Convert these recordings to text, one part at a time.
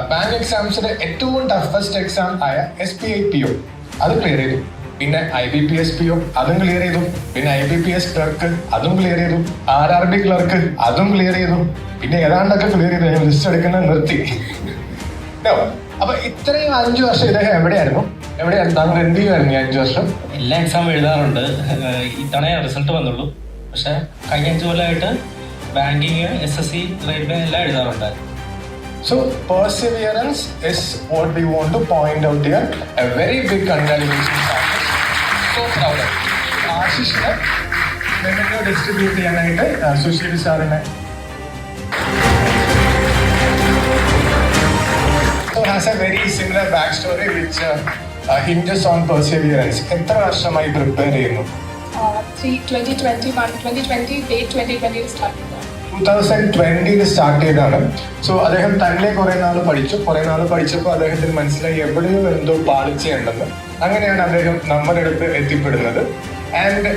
Bank എക്സാംസിന്റെ ഏറ്റവും toughest exam ആയ SBI PO അത് ക്ലിയർ ചെയ്തു. പിന്നെ IBPS PO അതും ക്ലിയർ ചെയ്തു. പിന്നെ IBPS ക്ലർക്ക് അതും ക്ലിയർ ചെയ്തു. RRB ക്ലർക്ക് അതും ക്ലിയർ ചെയ്തു. പിന്നെ ഏതാണ്ടൊക്കെ ക്ലിയർ ചെയ്തു. ഞാൻ ലിസ്റ്റ് എടുക്കുന്നത് നിർത്തി. അപ്പൊ ഇത്രയും 5 വർഷം ഇദ്ദേഹം എവിടെയായിരുന്നു? താങ്കൾ എന്ത് ചെയ്യുമായിരുന്നു 5 വർഷം? എല്ലാ എക്സാം എഴുതാറുണ്ട്. ഇത്തവണ റിസൾട്ട് വന്നുള്ളൂ. പക്ഷെ കഴിഞ്ഞ 5 കൊല്ലമായിട്ട് ബാങ്കിങ്, SSC, റെയിൽവേ എല്ലാം എഴുതാറുണ്ട്. So perseverance is what we want to point out here. A very big congratulations. So proud of you. ആശിഷിനെ മെമ്മോ ഡിസ്ട്രിബ്യൂട്ട് ചെയ്യാനായിട്ട് സുശീൽ സാറിനെ. So has a very similar backstory which hinges on perseverance. എത്ര വർഷമായി prepare ചെയ്യുന്നു? 2020 start 2020 start ചെയ്താണ്. So അദ്ദേഹം തന്നെ കുറെ നാൾ പഠിച്ചപ്പോൾ അദ്ദേഹത്തിന് മനസ്സിലായി എവിടെയോ എന്തോ പാളിച്ചയുണ്ടെന്ന്. അങ്ങനെയാണ് അദ്ദേഹം നമ്മുടെ അടുത്ത് എത്തിപ്പെടുന്നത്. ആൻഡ്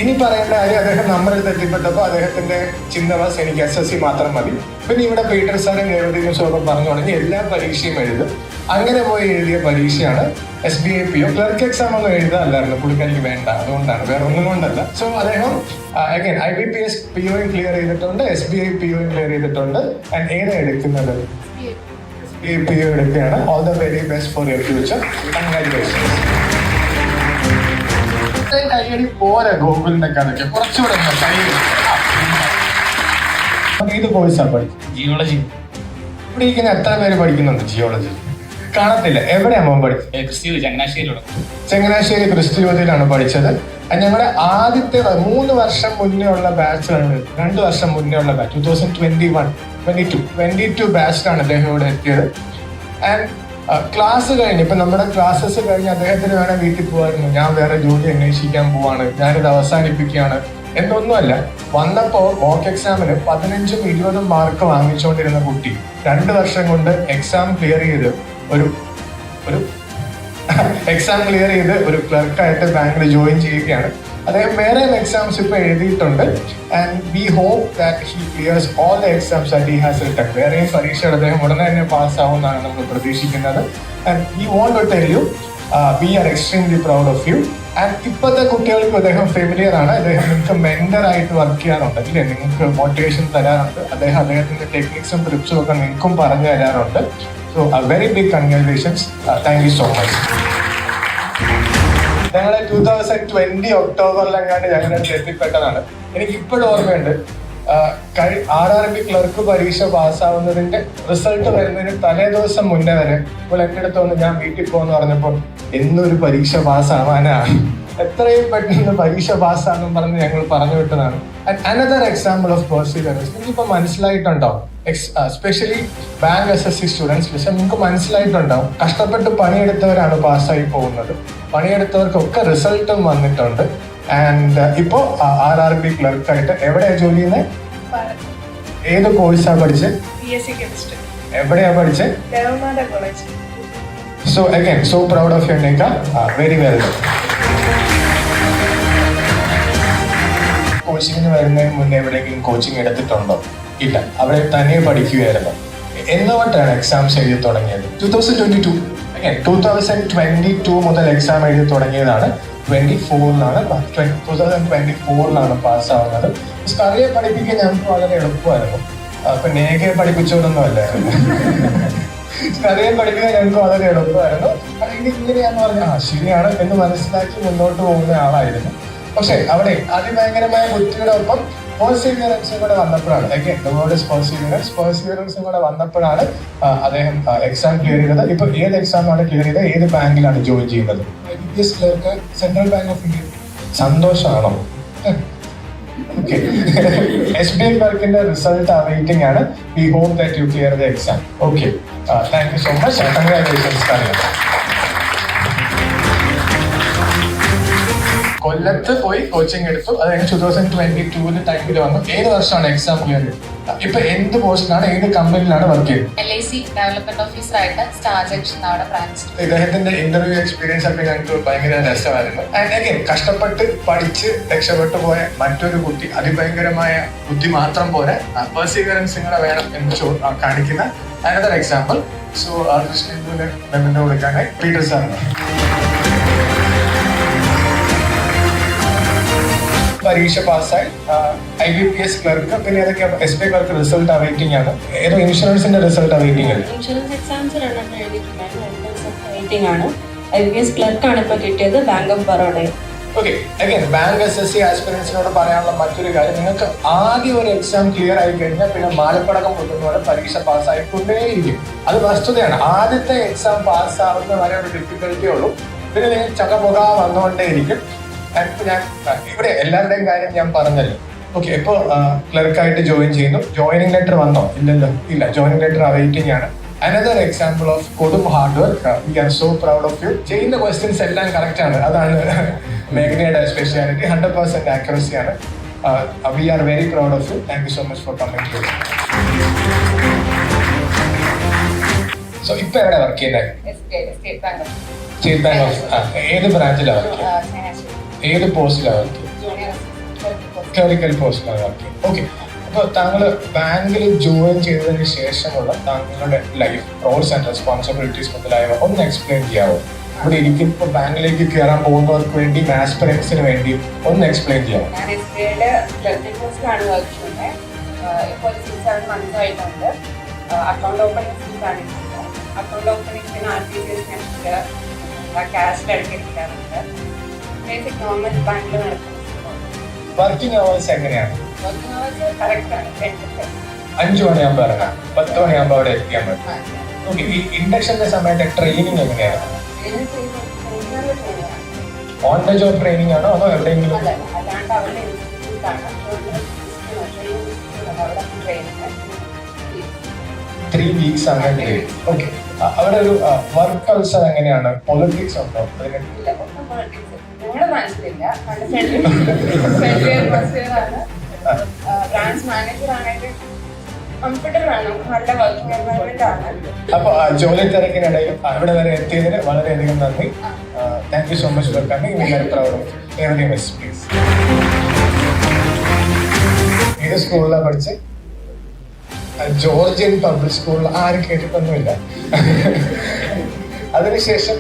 ഇനി പറയേണ്ട കാര്യം, അദ്ദേഹം നമ്മുടെ അടുത്ത് എത്തിപ്പെട്ടപ്പോൾ അദ്ദേഹത്തിന്റെ ചിന്ത വാസ് എനിക്ക് SSC മാത്രം മതി. പിന്നെ ഇവിടെ പീറ്റർ സാറും ഗേവദീനും സോറും പറഞ്ഞു തുടങ്ങി എല്ലാ പരീക്ഷയും എഴുതും. അങ്ങനെ പോയി എഴുതിയ പരീക്ഷയാണ് SBI PO. ക്ലർക്ക് എക്സാം ഒന്നും എഴുതാറില്ലായിരുന്നു, പുള്ളിക്കാരിക്ക് വേണ്ട, അതുകൊണ്ടാണ്, വേറെ ഒന്നും കൊണ്ടല്ല. സോ അദ്ദേഹം അഗൈൻ IBPS PO ക്ലിയർ ചെയ്തിട്ടുണ്ട്, SBI PO ക്ലിയർ ചെയ്തിട്ടുണ്ട്. ആൻഡ് ഏതാ എടുക്കുന്നത്? SBI PO എടുക്കുകയാണ്. All the very best for your future. Congratulations. കൈയടി പോരാ ഗോകുലിന്റെ കഥയ്ക്ക്, കുറച്ചുകൂടെ ഇത് കോഴ്സാണ് പഠിച്ചത്. ജിയോളജി. ഇവിടെ ഇരിക്കുന്ന എത്ര പേര് പഠിക്കുന്നുണ്ട് ജിയോളജി? കാണത്തില്ല. എവിടെയാണ് മോൻ പഠിച്ചത്? ചങ്ങനാശ്ശേരി ക്രിസ്തു യുവതിയിലാണ് പഠിച്ചത്. ഞങ്ങളുടെ ആദ്യത്തെ 3 വർഷം മുന്നേ ഉള്ള ബാച്ചാണ്, 2 വർഷം മുന്നേ ഉള്ള ബാച്ച് 2021-22 ബാച്ചിലാണ് അദ്ദേഹം ഇവിടെ എത്തിയത്. ആൻഡ് ക്ലാസ് കഴിഞ്ഞ്, ഇപ്പൊ നമ്മുടെ ക്ലാസ്സസ് കഴിഞ്ഞ് അദ്ദേഹത്തിന് വേണേൽ വീട്ടിൽ പോകായിരുന്നു. ഞാൻ വേറെ ജോലി അന്വേഷിക്കാൻ പോവാണ്, ഞാനിത് അവസാനിപ്പിക്കുകയാണ് എന്നൊന്നുമല്ല. വന്നപ്പോ മോക്ക് എക്സാമിന് 15ഉം 20ഉം മാർക്ക് വാങ്ങിച്ചുകൊണ്ടിരുന്ന കുട്ടി 2 വർഷം കൊണ്ട് എക്സാം ക്ലിയർ ചെയ്ത് ഒരു ക്ലർക്കായിട്ട് ബാങ്കിൽ ജോയിൻ ചെയ്യുകയാണ്. അദ്ദേഹം വേറെ എക്സാംസ് ഇപ്പൊ എഴുതിയിട്ടുണ്ട്. And we hope that he clears all the exams that he has written. വേറെയും പരീക്ഷകൾ അദ്ദേഹം ഉടനെ തന്നെ പാസ്സാവുമെന്നാണ് നമ്മൾ പ്രതീക്ഷിക്കുന്നത്. And we want to tell you we are extremely proud of you. And ഇപ്പോഴത്തെ കുട്ടികൾക്ക് അദ്ദേഹം ഫെമിലിയർ ആണ്. അദ്ദേഹം നിങ്ങൾക്ക് മെന്റർ ആയിട്ട് വർക്ക് ചെയ്യാറുണ്ട്, ഇല്ലേ? നിങ്ങൾക്ക് മോട്ടിവേഷൻ തരാറുണ്ട്. അദ്ദേഹത്തിന്റെ ടെക്നിക്സും ട്രിപ്സും ഒക്കെ നിങ്ങൾക്കും പറഞ്ഞു തരാറുണ്ട്. So very big congratulations. Thank you so much. ഞങ്ങളെ 2020 ഒക്ടോബറിലെങ്ങാണ്ട് ഞങ്ങളുടെ എത്തിപ്പെട്ടതാണ്. എനിക്ക് ഇപ്പോഴും ഓർമ്മയുണ്ട്. RRB ക്ലർക്ക് പരീക്ഷ പാസ്സാവുന്നതിന്റെ റിസൾട്ട് വരുന്നതിന് തലേ ദിവസം മുന്നേ വരെ ഇപ്പോൾ എൻ്റെ അടുത്ത് വന്ന് ഞാൻ വീട്ടിൽ പോകുന്ന പറഞ്ഞപ്പോൾ എന്നൊരു പരീക്ഷ പാസ്സാവാനാ, എത്രയും പെട്ടെന്ന് പരീക്ഷ പാസ്സാണെന്നും പറഞ്ഞ് ഞങ്ങൾ പറഞ്ഞു വിട്ടതാണ്. Another example of perseverance. നിങ്ങൾക്കിപ്പോൾ മനസ്സിലായിട്ടുണ്ടാവും, എസ്പെഷ്യലി ബാങ്ക് SSC സ്റ്റുഡൻസ്. പക്ഷെ നിങ്ങൾക്ക് മനസ്സിലായിട്ടുണ്ടാവും, കഷ്ടപ്പെട്ട് പണിയെടുത്തവരാണ് പാസ്സായി പോകുന്നത്. പണിയെടുത്തവർക്കൊക്കെ റിസൾട്ടും വന്നിട്ടുണ്ട്. ആൻഡ് ഇപ്പോ RRB ക്ലർക്കായിട്ട് എവിടെയാ ജോലി ചെയ്യുന്നത്? ഏത് കോഴ്സാ പഠിച്ചത്? എവിടെയാ പഠിച്ചത്? So again so proud of you Nika. Very well. കോച്ചിങ്ങിന് വരുന്നതിന് മുന്നേ എവിടെയെങ്കിലും കോച്ചിങ് എടുത്തിട്ടുണ്ടോ? ഇല്ല. അവിടെ തന്നെ പഠിക്കുകയായിരുന്നു. എന്നുകൊണ്ടാണ് എക്സാംസ് എഴുതി തുടങ്ങിയത്? 2022 മുതൽ എക്സാം എഴുതി തുടങ്ങിയതാണ്. 2024 പാസ്സാവുന്നത്. സ്കറിയെ പഠിപ്പിക്കാൻ ഞങ്ങൾക്ക് വളരെ എളുപ്പമായിരുന്നു. അപ്പൊ നേകയെ പഠിപ്പിച്ചോടൊന്നും അല്ലായിരുന്നു. സ്കറിയെ പഠിപ്പിക്കാൻ ഞങ്ങൾക്ക് വളരെ എളുപ്പമായിരുന്നു. അല്ലെങ്കിൽ ഇങ്ങനെയാന്ന് പറഞ്ഞാൽ ശരിയാണ് എന്ന് മനസ്സിലാക്കി മുന്നോട്ട് പോകുന്ന ആളായിരുന്നു. പക്ഷെ അവിടെ അതിഭയങ്കരമായ ബുദ്ധിയുടെ ഒപ്പം പെർസിവിയറൻസും കൂടെ വന്നപ്പോഴാണ്, പെർസിവിയറൻസും കൂടെ വന്നപ്പോഴാണ് അദ്ദേഹം എക്സാം ക്ലിയർ ചെയ്തത്. ഇപ്പൊ ഏത് എക്സാമാണ് ക്ലിയർ ചെയ്തത്? ഏത് ബാങ്കിലാണ് ജോയിൻ ചെയ്യുന്നത്? IBPS clerk, Central Bank of India. സന്തോഷമാണോ? ഓക്കെ. SBI ക്ലർക്കിന്റെ റിസൾട്ട് അവൈറ്റിംഗ് ആണ്. We hope that you clear the exam. Okay, thank you so much. Congratulations. Kollam കൊല്ലത്ത് പോയി കോച്ചിങ് എടുത്തു. അത് കഴിഞ്ഞ് 2022 ടൈമിൽ വന്നു. ഏത് വർഷമാണ് എക്സാം ക്ലിയർ? ഇപ്പൊ എന്ത് പോസ്റ്റിലാണ്, ഏത് കമ്പനിയിലാണ് വർക്ക് ചെയ്യുന്നത്? LIC ഡെവലപ്മെന്റ് ഓഫീസറായിട്ട് സ്റ്റാർ ജംഗ്ഷൻ അവിടെ ബ്രാഞ്ച്. ഇദ്ദേഹത്തിന്റെ ഇന്റർവ്യൂ എക്സ്പീരിയൻസ് ഒക്കെ ഞങ്ങൾക്ക് ഭയങ്കര രസമായിരുന്നു. ആൻഡ് അഗൈൻ കഷ്ടപ്പെട്ട് പഠിച്ച് രക്ഷപ്പെട്ടു പോയ മറ്റൊരു കുട്ടി, അതിഭയങ്കരമായ ബുദ്ധി മാത്രം പോരെ പെർസിവറൻസ് ഇങ്ങനെ വേണം എന്ന് കാണിക്കുന്ന അനദർ എക്സാമ്പിൾ. സോ കൃഷ്ണേന്ദുവിന് മെമ്മന്റ് കൊടുക്കാനായി പീറ്റർ സാറിന്. പരീക്ഷ പാസ്സായി IBPS ക്ലർക്ക്, പിന്നെ ഏതൊക്കെ SBI ക്ലർക്ക് റിസൾട്ട് അവൈറ്റിംഗ് ആണ്. ഏതോ ഇൻഷുറൻസിന്റെ റിസൾട്ട് അവൈറ്റിംഗ് ആണ്. ഇൻഷുറൻസ് എക്സാംസ് രണ്ടെണ്ണം എഴുതിയിട്ടുണ്ടായിരുന്നു. ആണ് IBPS ക്ലർക്കാണ് ഇപ്പോൾ കിട്ടിയത്, ബാങ്ക് ഓഫ് ബറോഡയിൽ. ഓക്കെ, അഗൈൻ ബാങ്ക് SSC ആസ്പിറൻസിനോട് പറയാനുള്ള മറ്റൊരു കാര്യം, നിങ്ങൾക്ക് ആദ്യം ഒരു എക്സാം ക്ലിയർ ആയി കഴിഞ്ഞാൽ പിന്നെ മാലപ്പടക്കം പൊട്ടുന്ന പോലെ പരീക്ഷ പാസ്സായിക്കൊണ്ടേയിരിക്കും. അത് വസ്തുതയാണ്. ആദ്യത്തെ എക്സാം പാസ്സാവുന്ന വരെ ഒരു ഡിഫിക്കൽറ്റി ഉള്ളൂ, പിന്നെ നിങ്ങൾ ചകമുക വന്നുകൊണ്ടേയിരിക്കും. ഞാൻ ഇവിടെ എല്ലാവരുടെയും കാര്യം ഞാൻ പറഞ്ഞല്ലോ. ഓക്കെ, ഇപ്പോൾ ക്ലർക്കായിട്ട് ജോയിൻ ചെയ്യുന്നു. ജോയിനിങ് ലെറ്റർ വന്നോ? ഇല്ലല്ലോ, ഇല്ല. ജോയിനിങ് ലെറ്റർ അവൈറ്റിംഗ് ആണ്. അനദർ എക്സാമ്പിൾ ഓഫ് കൊടും hard work. We are so proud of you. ചെയ്യുന്ന ക്വസ്റ്റ്യൻസ് എല്ലാം കറക്റ്റ് ആണ്. അതാണ് മേഘനയുടെ സ്പെഷ്യാലിറ്റി. 100% ആക്യുറസി ആണ്. We are very proud of you. Thank you so much for coming to. So ഇപ്പൊ എവിടെ വർക്ക് ചെയ്യുന്നത്? State bank of. ഏത് ബ്രാഞ്ചിലാണ് വർക്ക് ചെയ്യുന്നത്? ഏത് പോസ്റ്റിലാണ് വർക്ക് ചെയ്യുന്നത്? ക്ലറിക്കൽ പോസ്റ്റിലാണ് വർക്ക് ചെയ്യുന്നത്. ഓക്കെ, അപ്പോൾ താങ്കൾ ബാങ്കിൽ ജോയിൻ ചെയ്തതിന് ശേഷമുള്ള താങ്കളുടെ ലൈഫ് റോൾസ് ആൻഡ് റെസ്പോൺസിബിലിറ്റീസ് മുതലായവ ഒന്ന് എക്സ്പ്ലെയിൻ ചെയ്യാമോ? ഇവിടെ ഇരിക്കുമ്പോൾ ബാങ്കിലേക്ക് കയറാൻ പോകുന്നവർക്ക് വേണ്ടി, ആസ്പിറൻസിന് വേണ്ടി ഒന്ന് എക്സ്പ്ലെയിൻ ചെയ്യാമോ? ഞാൻ SBIയുടെ ക്ലർക്കിംഗ് പോസ്റ്റിലാണ് വർക്ക് ചെയ്യുന്നത്. ഇപ്പോൾ 6-7 months ആയിട്ടുണ്ട്. അക്കൗണ്ട് ഓപ്പണിംഗ് ആണ്. അക്കൗണ്ട് ഓപ്പണിംഗ് RTGS ക്യാഷ് എടുക്കാറുണ്ട്. ബേസിക് നോർമൽ ബാങ്കിൽ നടക്കുന്നത്. വർക്കിംഗ് അവേഴ്സ് എങ്ങനെയാണ്? വർക്കിംഗ് അവേഴ്സ് കറക്റ്റാണ്. 5 മണിയാകുമ്പോൾ ഇറങ്ങാം, 10 മണിയാകുമ്പോൾ അവിടെ എത്തിയാൽ മതി. ഓക്കെ, ഈ ഇൻഡക്ഷന്റെ സമയത്ത് ട്രെയിനിങ് എങ്ങനെയാണ്? ഓൺ ദ ജോബ് ട്രെയിനിങ് ആണോ അതോ എവിടെയെങ്കിലും? അല്ലാണ്ട് അവരുടെ ഇൻസ്റ്റിറ്റ്യൂട്ടാണ്. 3 weeks അങ്ങനെ. ഓക്കെ, അവിടെ ഒരു വർക്ക് കൾച്ചർ എങ്ങനെയാണ്? പൊളിറ്റിക്സ് ഉണ്ടോ? ഞങ്ങളുടെ മനസ്സിലില്ല. ബ്രാഞ്ച് മാനേജർ ആണെങ്കിൽ കംഫർട്ടബിൾ ആണ്, നല്ല വർക്കിംഗ് എൻവയറമെന്റ് ആണ്. അപ്പൊ ജോലി തിരക്കിനിടയിൽ അവിടെ വരെ എത്തിയതിന് വളരെയധികം നന്ദി. Thank you so much for coming. We are proud of every miss. Please. ഏത് സ്കൂളിലാണ് പഠിച്ചത്? ജോർജിയൻ പബ്ലിക് സ്കൂളിൽ. ആരും കേട്ടിട്ടൊന്നുമില്ല. അതിനുശേഷം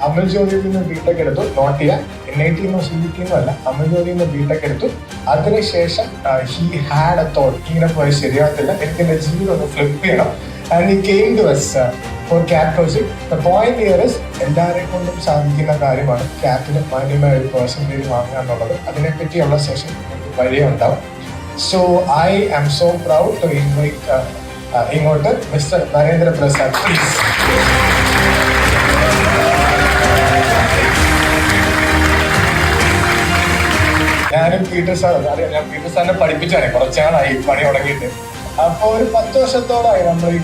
അമൽ ജ്യോതിയിൽ നിന്ന് ബിടെക് എടുത്തു. നോട്ട് ചെയ്യാം, NIT CET അല്ല, അമൽ ജ്യോതിയിൽ നിന്ന് ബിടെക് എടുത്തു. അതിനുശേഷം ഹി ഹാഡ് എ തോട്ട്, ഇങ്ങനെ പോയി ശരിയാകത്തില്ല, എനിക്ക് എൻ്റെ ജീവിതം ഒന്ന് ഫ്ലിപ്പ് ചെയ്യണം. And he came to us for CAT coaching. The point here is എല്ലാവരെ കൊണ്ടും സാധിക്കുന്ന കാര്യമാണ് CATന് മാന്യമായ ഒരു പെർസെൻറ്റേജ് വാങ്ങുക എന്നുള്ളത്. അതിനെപ്പറ്റിയുള്ള സെഷൻ വഴിയേ ഉണ്ടാവും. So I am so proud to invite ഇങ്ങോട്ട് Mr. നരേന്ദ്ര പ്രസാദ്. Please. ഞാനും പീറ്റർ സാർ അറിയാം. ഞാൻ പീറ്റർ സാറിനെ പഠിപ്പിച്ചാണ്, കുറച്ചാളായി പണി തുടങ്ങിയിട്ട്. അപ്പോൾ ഒരു 10 വർഷത്തോളമായി നമ്മൾ ഈ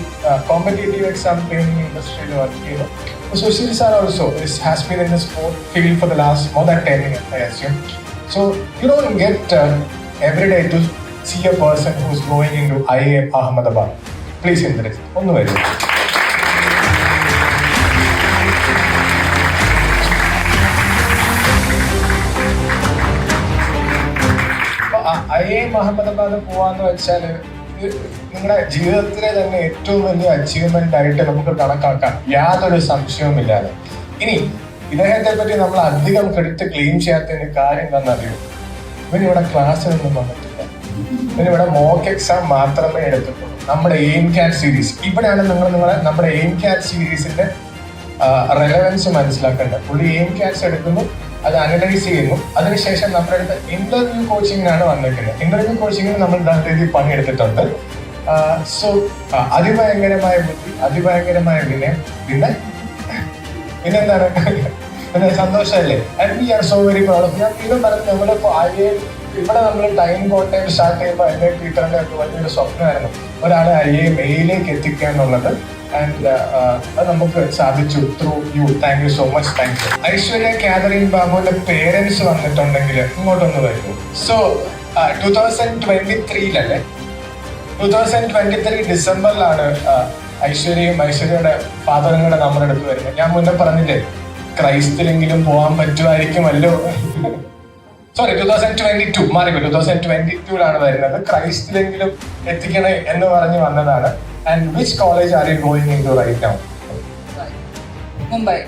കോമ്പറ്റേറ്റീവ് എക്സാം ട്രെയിനിങ് ഇൻഡസ്ട്രിയിൽ വർക്ക് ചെയ്യുന്നു. Sushil sir also has been in the sport field for the last more than 10 years, I assume. So you don't get every day to see a person who is going into IIM Ahmedabad. Please introduce. ഒന്ന് വരൂ. IIM Ahmedabad പോവാന്ന് വെച്ചാൽ നിങ്ങളുടെ ജീവിതത്തിലെ തന്നെ ഏറ്റവും വലിയ achievement ആയിട്ട് നമുക്ക് കണക്കാക്കാം, യാതൊരു സംശയവുമില്ലാതെ. ഇനി ഇദ്ദേഹത്തെ പറ്റി നമ്മൾ അധികം ക്രെഡിറ്റ് ക്ലെയിം ചെയ്യാത്തതിന് കാര്യം എന്താണെന്നറിയോ? ഇവനിവിടെ ക്ലാസ്സിലൊന്നും വന്നിട്ടില്ല. ഇവനിവിടെ മോക്ക് എക്സാം മാത്രമേ എടുത്തിട്ടുള്ളൂ. നമ്മുടെ എയിം ക്യാറ്റ് സീരീസ്, ഇവിടെയാണ് നമ്മുടെ എയിം ക്യാറ്റ് സീരീസിന്റെ റെലവൻസ് മനസ്സിലാക്കേണ്ടത്. പുള്ളി എയിം ക്യാറ്റ്സ് എടുക്കുന്നു, അത് അനലൈസ് ചെയ്യുന്നു. അതിനുശേഷം നമ്മുടെ അടുത്ത് ഇന്റർവ്യൂ കോച്ചിങ്ങിനാണ് വന്നിരിക്കുന്നത്. ഇന്റർവ്യൂ കോച്ചിങ്ങിന് നമ്മൾ നല്ല രീതിയിൽ പണിയെടുത്തിട്ടുണ്ട്. സോ അതിഭയങ്കരമായ ബുദ്ധി, അതിഭയങ്കരമായ വിനയം, പിന്നെന്താണ്, പിന്നെ സന്തോഷമല്ലേ? And we are so very proud of. ഞാൻ വീണ്ടും പറഞ്ഞു, നമ്മളിപ്പോൾ IIM ഇവിടെ നമ്മൾ ടൈം കോട്ടയം സ്റ്റാർട്ട് ചെയ്യുമ്പോൾ എൻ്റെ ടീച്ചറിന്റെ ഒക്കെ വലിയൊരു സ്വപ്നമായിരുന്നു ഒരാളെ മെയിലേക്ക് എത്തിക്കുക എന്നുള്ളത്. ആൻഡ് അത് നമുക്ക് സാധിച്ചു through you. Thank you so much. Thank you. Aishwarya Catherine ബാബുവിന്റെ പേരൻസ് വന്നിട്ടുണ്ടെങ്കിൽ ഇങ്ങോട്ടൊന്ന് വരൂ. സോ 2023 2023 ഡിസംബറിലാണ് ഐശ്വര്യയുടെ ഫാദറും കൂടെ നമ്മുടെ അടുത്ത് വരുന്നത്. ഞാൻ മുന്നേ പറഞ്ഞില്ലേ ക്രൈസ്റ്റിലെങ്കിലും പോകാൻ പറ്റുമായിരിക്കുമല്ലോ. സോറി 2022 മാറിപ്പോ 2022 വരുന്നത്. ക്രൈസ്റ്റിലെങ്കിലും എത്തിക്കണേ എന്ന് പറഞ്ഞ് വന്നതാണ്. And which college are you going in to right now? Mumbai.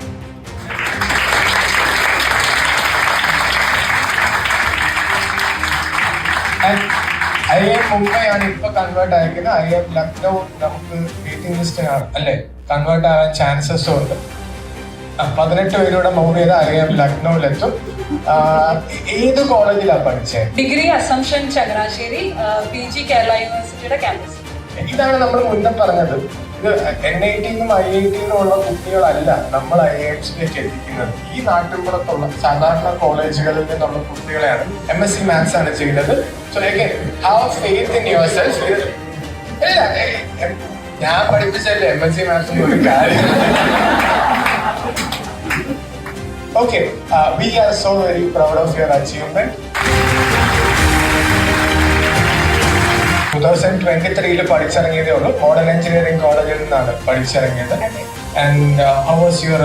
IIM Mumbai ആണ് ഇപ്പൊ കൺവേർട്ട് ആയിരിക്കുന്നത്. IIM ലക്നൗ നമുക്ക് വെയിറ്റിംഗ് ലിസ്റ്റിലാണ് അല്ലേ, കൺവേർട്ട് ആവാൻ ചാൻസസും ഉണ്ട്. 18 പേരോടെ മൂവ് ചെയ്ത് IIM ലക്നൌവിലെത്തും. ഏത് കോളേജിലാണ് പഠിച്ചത്? Degree assumption Changanassery, PG Kerala യൂണിവേഴ്സിറ്റിയുടെ ക്യാമ്പസ്. ഇതാണ് നമ്മൾ മുന്നേ പറഞ്ഞത്. ഇത് NIT-നും IIT-നും ഉള്ള കുട്ടികളല്ല നമ്മൾ IIMസിലേക്ക് എത്തിക്കുന്നത്. ഈ നാട്ടിൻപുറത്തുള്ള സാധാരണ കോളേജുകളിൽ നിന്നുള്ള കുട്ടികളെയാണ്. MSc മാത്സ് ആണ് ചെയ്യുന്നത്. So again have faith in your self. ഞാൻ പഠിപ്പിച്ചല്ലേ MSc മാത്സ് ഒരു കാര്യം. Okay, we are so very proud of your achievement. 2023 പഠിച്ചിറങ്ങിയതേ ഉള്ളൂ. മോഡൽ എഞ്ചിനീയറിംഗ് കോളേജിൽ നിന്നാണ് പഠിച്ചിറങ്ങിയത്. And how was your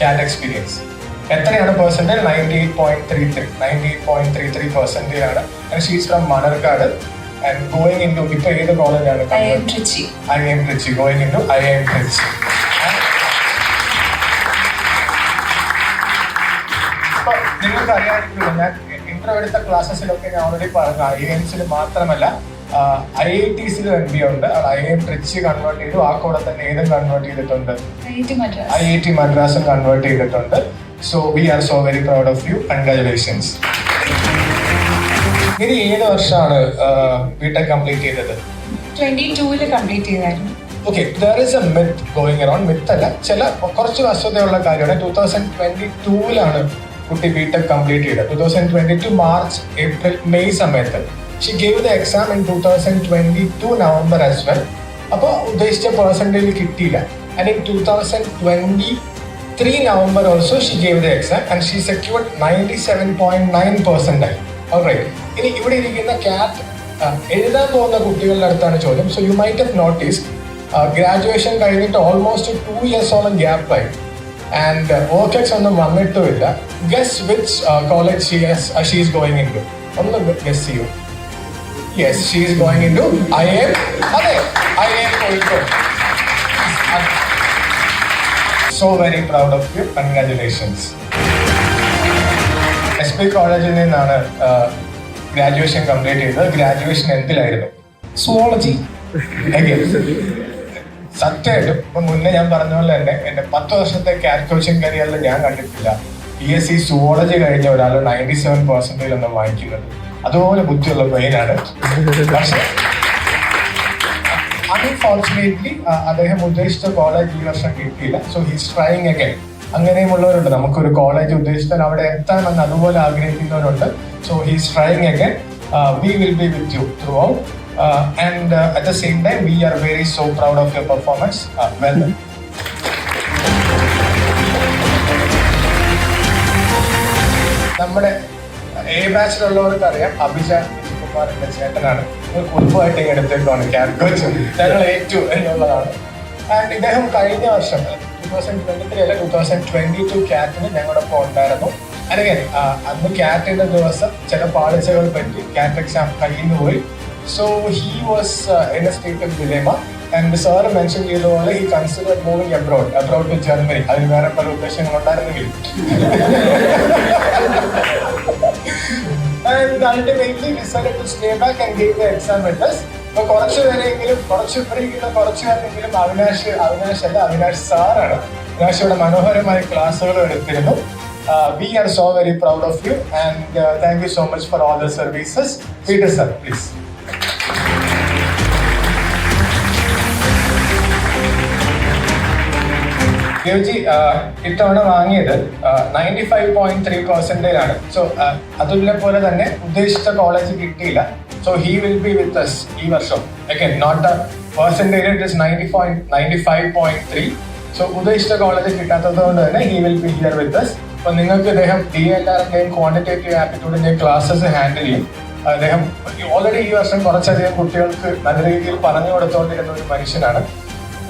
CAT experience? എത്രയാണ് പെർസെന്റേജ്? 98.33% ആണ്. And she is from Manarcad. And going in to ഇപ്പൊ ഏത് കോളേജാണ്? IIM Trichy. Going in to IIM Trichy. നിങ്ങൾക്ക് അറിയാമായിരിക്കുമല്ലോ, ഞാൻ ഇന്റർവ്യൂ എടുത്ത ക്ലാസ്സസിലൊക്കെ ഞാൻ ഓൾറെഡി പറഞ്ഞു IIMസിൽ മാത്രമല്ല IITസിലും MBA ഉണ്ട്. IIM ട്രിച്ചി കൺവേർട്ട് ചെയ്തു. ആ കൂടെ തന്നെ ഏതും കൺവേർട്ട് ചെയ്തിട്ടുണ്ട്, IIT മദ്രാസും കൺവേർട്ട് ചെയ്തിട്ടുണ്ട്. So we are so very proud of you. Congratulations. ഇത് ഏത് വർഷമാണ് BTech കംപ്ലീറ്റ് ചെയ്തത്? 22 കംപ്ലീറ്റ് ചെയ്തായിരുന്നു. Okay, there is a myth going around. Myth അല്ല, കുറച്ച് വസ്തുതയുള്ള കാര്യമാണ്. 2022 കുട്ടി BTech കംപ്ലീറ്റ് ചെയ്തത്. 2022 മാർച്ച് ഏപ്രിൽ മെയ് സമയത്ത്. She gave the exam in 2022 November as well. അപ്പോൾ ഉദ്ദേശിച്ച പെർസെൻറ്റേജ് കിട്ടിയില്ല. And in 2023 November also she gave the exam and she secured 97.9%. Alright. ഇനി ഇവിടെ ഇരിക്കുന്ന CAT എഴുതാൻ പോകുന്ന കുട്ടികളുടെ അടുത്താണ് ചോദ്യം. So you might have noticed graduation കഴിഞ്ഞിട്ട് ഓൾമോസ്റ്റ് 2 ഇയേഴ്സോളം ഗ്യാപ്പായി. ആൻഡ് OKX ഒന്നും വന്നിട്ടുമില്ല. Guess which college she is going in to? ഒന്ന് ഗസ് ചെയ്യൂ. Yes, she is going in to IIM. അതെ, IIM Kozhikode. So very proud of you. Congratulations. SP കോളേജിൽ നിന്നാണ് ഗ്രാജുവേഷൻ കംപ്ലീറ്റ് ചെയ്തത്. ഗ്രാജുവേഷൻ എന്തിലായിരുന്നു? സുവോളജി. സത്യമായിട്ടും ഇപ്പൊ മുന്നേ ഞാൻ പറഞ്ഞ പോലെ തന്നെ എന്റെ 10 വർഷത്തെ CAT കോച്ചിങ് കരിയറിൽ ഞാൻ കണ്ടിട്ടില്ല PSC സുവോളജി കഴിഞ്ഞ ഒരാൾ 97% ഒന്നും വാങ്ങിക്കുന്നത്. അതുപോലെ ബുദ്ധിയുള്ള ബ്രെയിനാണ്. പക്ഷെ അൺഫോർച്ചുനേറ്റ്ലി അദ്ദേഹം ഉദ്ദേശിച്ച കോളേജ് ഈ വർഷം കിട്ടിയില്ല. So he's trying again. അങ്ങനെയുമുള്ളവരുണ്ട്. നമുക്കൊരു കോളേജ് ഉദ്ദേശിച്ചാൽ അവിടെ എത്താമെന്ന് അതുപോലെ ആഗ്രഹിക്കുന്നവരുണ്ട്. So he's trying again. We will be with you throughout. And at the same time, we are very so proud of your performance. Well done. നമ്മുടെ A ബാച്ചിലുള്ളവർക്ക് അറിയാം, അഭിജ കുമാറിന്റെ ചേട്ടനാണ്. ഒരു കുടുംബമായിട്ട് എടുത്തേക്കാണ് CAT കോച്ച്. ഞങ്ങൾ ഏറ്റു എന്നുള്ളതാണ്. ആൻഡ് ഇദ്ദേഹം കഴിഞ്ഞ വർഷം 2023 അല്ല 2022 CATന് ഞങ്ങളോടൊപ്പം ഉണ്ടായിരുന്നു. അല്ലെങ്കിൽ അന്ന് CATന്റെ ദിവസം ചില പാളിച്ചകൾ പറ്റി CAT എക്സാം കയ്യിൽ നിന്ന് പോയി. So he was in a state of dilemma, and the sir mentioned ചെയ്തതുപോലെ he considered moving abroad to Germany. അതിന് വേറെ പല ഉദ്ദേശങ്ങളുണ്ടായിരുന്നെങ്കിലും and ultimately decided to stay back and give the exam with us. അപ്പോൾ കുറച്ച് പേരെങ്കിലും അവിനാഷ് സാറാണ്. അവിനാഷിയുടെ മനോഹരമായ ക്ലാസ്സുകൾ എടുത്തിരുന്നു. We are so very proud of you and thank you so much for all the services. Peter sir, please. Devji ഇത്തവണ വാങ്ങിയത് 95.3% ആണ്. സോ അതുല്ലെ പോലെ തന്നെ ഉദ്ദേശിച്ച കോളേജ് കിട്ടിയില്ല. So he will be with us ഈ വർഷം. Again not the percentage, it is 95.3. So ഉദ്ദേശിച്ച കോളേജ് കിട്ടാത്തത് കൊണ്ട് തന്നെ he will be here with us. അപ്പൊ നിങ്ങൾക്ക് ഇദ്ദേഹം DLRന്റെയും ക്വാണ്ടിറ്റേറ്റീവ് ആപ്റ്റിറ്റ്യൂഡിന്റെയും ക്ലാസ്സസ് ഹാൻഡിൽ ചെയ്യും. അദ്ദേഹം ഓൾറെഡി ഈ വർഷം കുറച്ചധികം കുട്ടികൾക്ക് നല്ല രീതിയിൽ പറഞ്ഞു കൊടുത്തുകൊണ്ടിരുന്ന ഒരു മനുഷ്യനാണ്.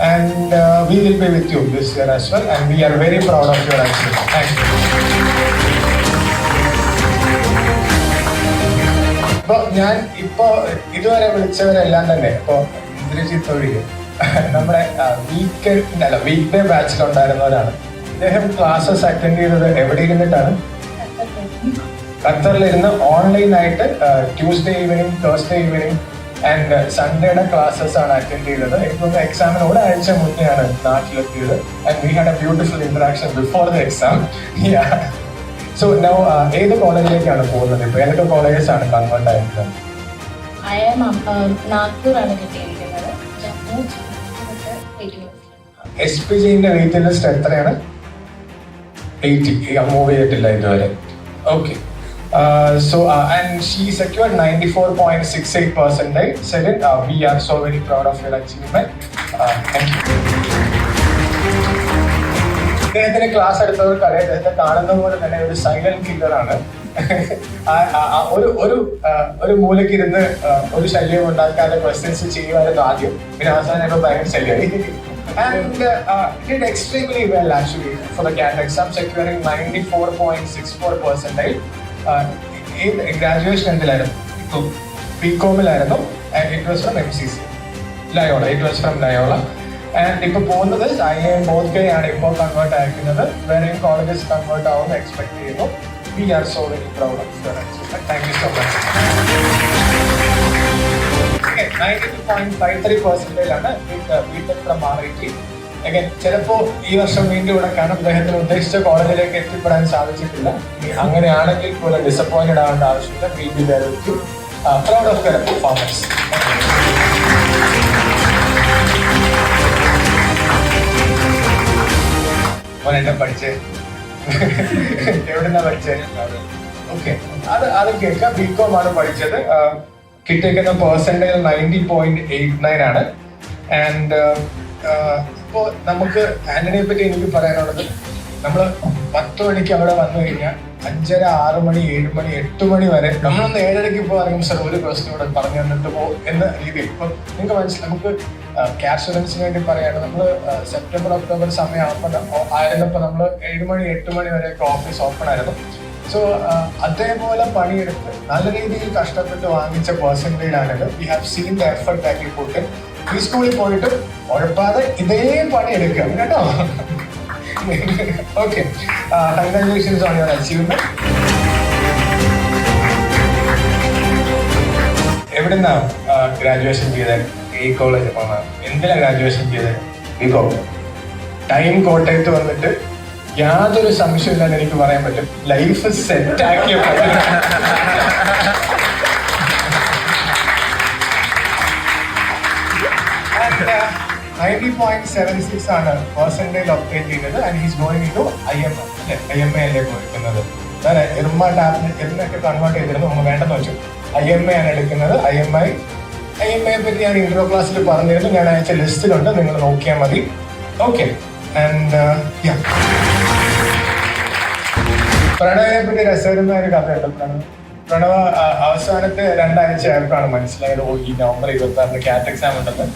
And we will be with you this year as well, and we are very proud of your achievement. Thank you. ഇപ്പൊ ഞാൻ ഇതുവരെ വിളിച്ചവരെല്ലാം തന്നെ ഇപ്പൊ ഇന്ദ്രജിത്ത് ഒഴികെ നമ്മുടെ വീക്ക് ഡേ ബാച്ചിലുണ്ടായിരുന്നവരാണ്. ഇദ്ദേഹം ക്ലാസ്സസ് അറ്റൻഡ് ചെയ്തത് എവിടെ ഇരുന്നിട്ടാണ്? ഖത്തറിലിരുന്ന് ഓൺലൈനായിട്ട് Tuesday evening, Thursday evening and സൺഡേയുടെ ക്ലാസ്സസ് ആണ് അറ്റൻഡ് ചെയ്തത്. എനിക്കൊന്ന് എക്സാമിന് ഒരാഴ്ച മുന്നെയാണ് നാട്ടിലെത്തിയത്. And we had a beautiful interaction before the exam. So now ഏത് കോളേജിലേക്കാണ് പോകുന്നത്? ഇപ്പൊ ഏതൊക്കെ കോളേജസ് ആണ് കൺവേർട്ട് ആയിട്ടുള്ളത്? SPGന്റെ വെയിറ്റിംഗ് ലിസ്റ്റ് എത്രയാണ്? 80. മൂവ് ചെയ്തിട്ടില്ല ഇതുവരെ. Okay. So and she secured 94.68%. Celine, we are so very proud of your achievement. Thank you. ഇദ്ദേഹത്തിന് ക്ലാസ് എടുത്തവർക്ക് അറിയാം, ഇദ്ദേഹത്തെ കാണുന്നത് പോലെ തന്നെ ഒരു സൈലന്റ് കില്ലറാണ്. ഒരു മൂലക്കിരുന്ന് ഒരു ശല്യം ഉണ്ടാക്കാതെ ക്വസ്റ്റ്യൻസ് ചെയ്യുമായിരുന്നു ആദ്യം, പിന്നെ അവസാനം ഇപ്പൊ ഭയങ്കര ശല്യമായി. And did extremely well actually for the CAT exam, securing 94.64%. Graduation എന്തിലായിരുന്നു? BCom-ലായിരുന്നു. And it was from MCC Loyola. It was from Loyola. And ഇപ്പൊ പോകുന്നത് IIM ബോധ്ഗയ ആണ് ഇപ്പോൾ കൺവേർട്ട് ആയിരിക്കുന്നത്. വേറെയും കോളേജസ് കൺവേർട്ട് ആവുമെന്ന് എക്സ്പെക്ട് ചെയ്യുന്നു. We are so very proud of your achievement. Thank you so much. 92.53% ആണ് BTech ഫ്രം RIT. ചിലപ്പോ ഈ വർഷം വീണ്ടും ഇവിടെ കാണും. അദ്ദേഹത്തിന് ഉദ്ദേശിച്ച കോളേജിലേക്ക് എത്തിപ്പെടാൻ സാധിച്ചിട്ടില്ല. അങ്ങനെയാണെങ്കിൽ പോലും ഡിസപ്പോയിന്റഡ് ആവേണ്ട ആവശ്യമില്ല. Proud of your performance. മോനെ പഠിച്ചേ? എവിടുന്നാ പഠിച്ചേ? ഓക്കെ, അത് കേൾക്കാം. BCom ആണ് പഠിച്ചത്. കിട്ടിയേക്കുന്ന പെർസെന്റേജ് 90.89 ആണ്. ആൻഡ് ഇപ്പോ നമുക്ക് ആന്റണിയെ പറ്റി എനിക്ക് പറയാനുള്ളത്, നമ്മള് 10 മണിക്ക് അവിടെ വന്നു കഴിഞ്ഞാൽ 5:30, 6 മണി, 7 മണി, 8 മണി വരെ നമ്മളൊന്ന് 7:30 പോകാനും സർ ഒരു ക്വസ്റ്റ്യൻ കൂടെ പറഞ്ഞു തന്നിട്ട് പോകും എന്ന രീതിയിൽ. ഇപ്പൊ നിങ്ങൾക്ക് മനസ്സിലായി, നമുക്ക് ക്യാഷ് സ്റ്റുഡൻസിന് വേണ്ടി പറയാണ്, നമ്മള് സെപ്റ്റംബർ ഒക്ടോബർ ആയിരുന്നപ്പോ നമ്മള് 7 മണി 8 മണി വരെയൊക്കെ ഓഫീസ് ഓപ്പൺ ആയിരുന്നു. സോ അതേപോലെ പണിയെടുത്ത് നല്ല രീതിയിൽ കഷ്ടപ്പെട്ട് വാങ്ങിച്ച പെർസെന്റേജ് ആണിത്. We have seen the effort that you put in. ഈ സ്കൂളിൽ പോയിട്ട് ഉഴപ്പാതെ ഇതേ പണി എടുക്കുക കേട്ടോ. Okay, congratulations on your achievement. എവിടുന്നാ ഗ്രാജുവേഷൻ ചെയ്തത്? ഈ കോളേജ് എന്തിനാ ഗ്രാജുവേഷൻ ചെയ്തത്? BCom. ടൈം കോട്ടയത്ത് വന്നിട്ട് യാതൊരു സംശയമില്ലെന്ന് എനിക്ക് പറയാൻ പറ്റും. ലൈഫ് സെറ്റ് ആക്കിയ 90.76 ആണ് പെർസെന്റേജ് ഒബ്റ്റെയിൻ ചെയ്തത്. And he's going to IMA അല്ലേ പോയിരിക്കുന്നത്. ഞാൻ ഇർമ ടാബ്ലറ്റ് എന്നൊക്കെ കൺവേർട്ട് ചെയ്തിരുന്നു, നമ്മൾ വേണ്ടെന്ന് വെച്ചു. IMA ആണ് എടുക്കുന്നത്. IMA പറ്റി ഞാൻ ഇൻട്രോ ക്ലാസ്സിൽ പറഞ്ഞിരുന്നു. ഞാൻ അയച്ച ലിസ്റ്റിലുണ്ട്, നിങ്ങൾ നോക്കിയാൽ മതി. ഓക്കെ. ആൻഡ് പ്രണവിനെ പറ്റി രസകരമായ ഒരു കഥയുണ്ട്. പ്രണവ് അവസാനത്തെ 2 ആഴ്ച ആയപ്പോഴാണ് മനസ്സിലായത്, ഓ ഈ നവംബർ 26 CAT എക്സാം ഉണ്ടെന്ന്.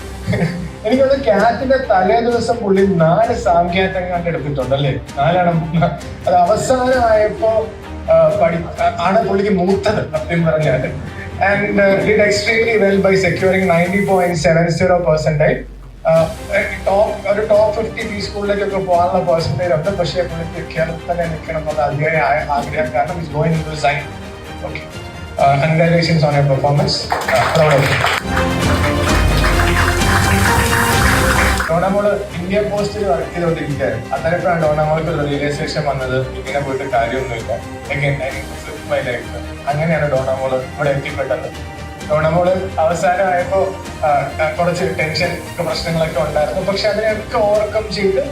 എനിക്കൊന്ന് CATന്റെ തലേ ദിവസം പുള്ളി 4 സാംഖ്യാറ്റം എടുത്തിട്ടുണ്ടല്ലേ? 4 അത് അവസാനമായപ്പോ ആണ് പുള്ളിക്ക് മൂത്തത് സത്യം പറഞ്ഞാൽ. And did extremely well by securing 90.70%. ഒരു ടോപ്പ് 50 ഈ സ്കൂളിലേക്കൊക്കെ പോകാനുള്ള പെർസെന്റേജ് ഉണ്ട്. പക്ഷേ പുള്ളിക്ക് കേരളത്തിൽ തന്നെ നിൽക്കണം എന്നുള്ള അതിയായ ആഗ്രഹം കാരണം is going to sign. Okay, congratulations on your performance. Donamol India പോസ്റ്റിൽ വർക്ക് ചെയ്തുകൊണ്ടിരിക്കുകയായിരുന്നു. അന്നേരപ്പോഴാണ് ഡോണമോൾക്ക് റിയലൈസേഷൻ വന്നത്, ഇങ്ങനെ പോയിട്ട് കാര്യമൊന്നുമില്ല. അങ്ങനെയാണ് ഡോണമോള് ഇവിടെ എത്തിപ്പെട്ടത്. ഡോണമോള് അവസാനമായപ്പോ കുറച്ച് ടെൻഷൻ പ്രശ്നങ്ങളൊക്കെ ഉണ്ടായിരുന്നു. പക്ഷെ അതിനെയൊക്കെ ഓവർകം ചെയ്ത്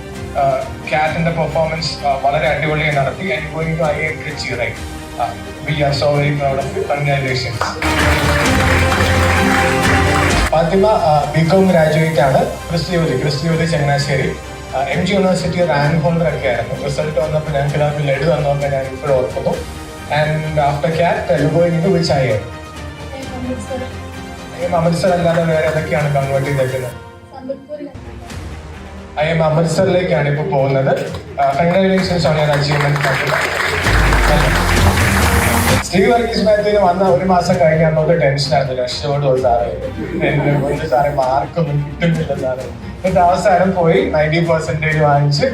ക്യാറ്റിന്റെ പെർഫോമൻസ് വളരെ അടിപൊളിയായി നടത്തി. And going to IIM Trichy, right? We are so very proud of you. Congratulations. Fathima BCom graduate ആണ്. ക്രിസ്റ്റിയോലി Changanassery. MG university rank holder ഒക്കെ ആയിരുന്നു. റിസൾട്ട് വന്നപ്പോൾ ഞങ്ങൾക്ക് എല്ലാവർക്കും ലഡു തന്നപ്പോൾ ഞാൻ ഇപ്പോഴും ഓർക്കുന്നു. And after CAT you going to which IIM? Amritsar അല്ലാതെ വേറെ ഏതൊക്കെയാണ് കൺവേർട്ട് ചെയ്തേക്കുന്നത്? IIM അമൃത്സറിലേക്കാണ് ഇപ്പോൾ പോകുന്നത്. Congratulations on your achievement. Steve Varghese മാത്യുവിന് വന്ന 1 മാസം കഴിഞ്ഞ് അന്നോട്ട് ടെൻഷനായിരുന്നു. രക്ഷപ്പെട്ടു സാറേ, എന്റെ കൊണ്ട് സാറേ മാർക്കൊന്നും കിട്ടുന്നില്ല സാറേ. എന്നിട്ട് അവസാനം പോയി 90% വാങ്ങിച്ച്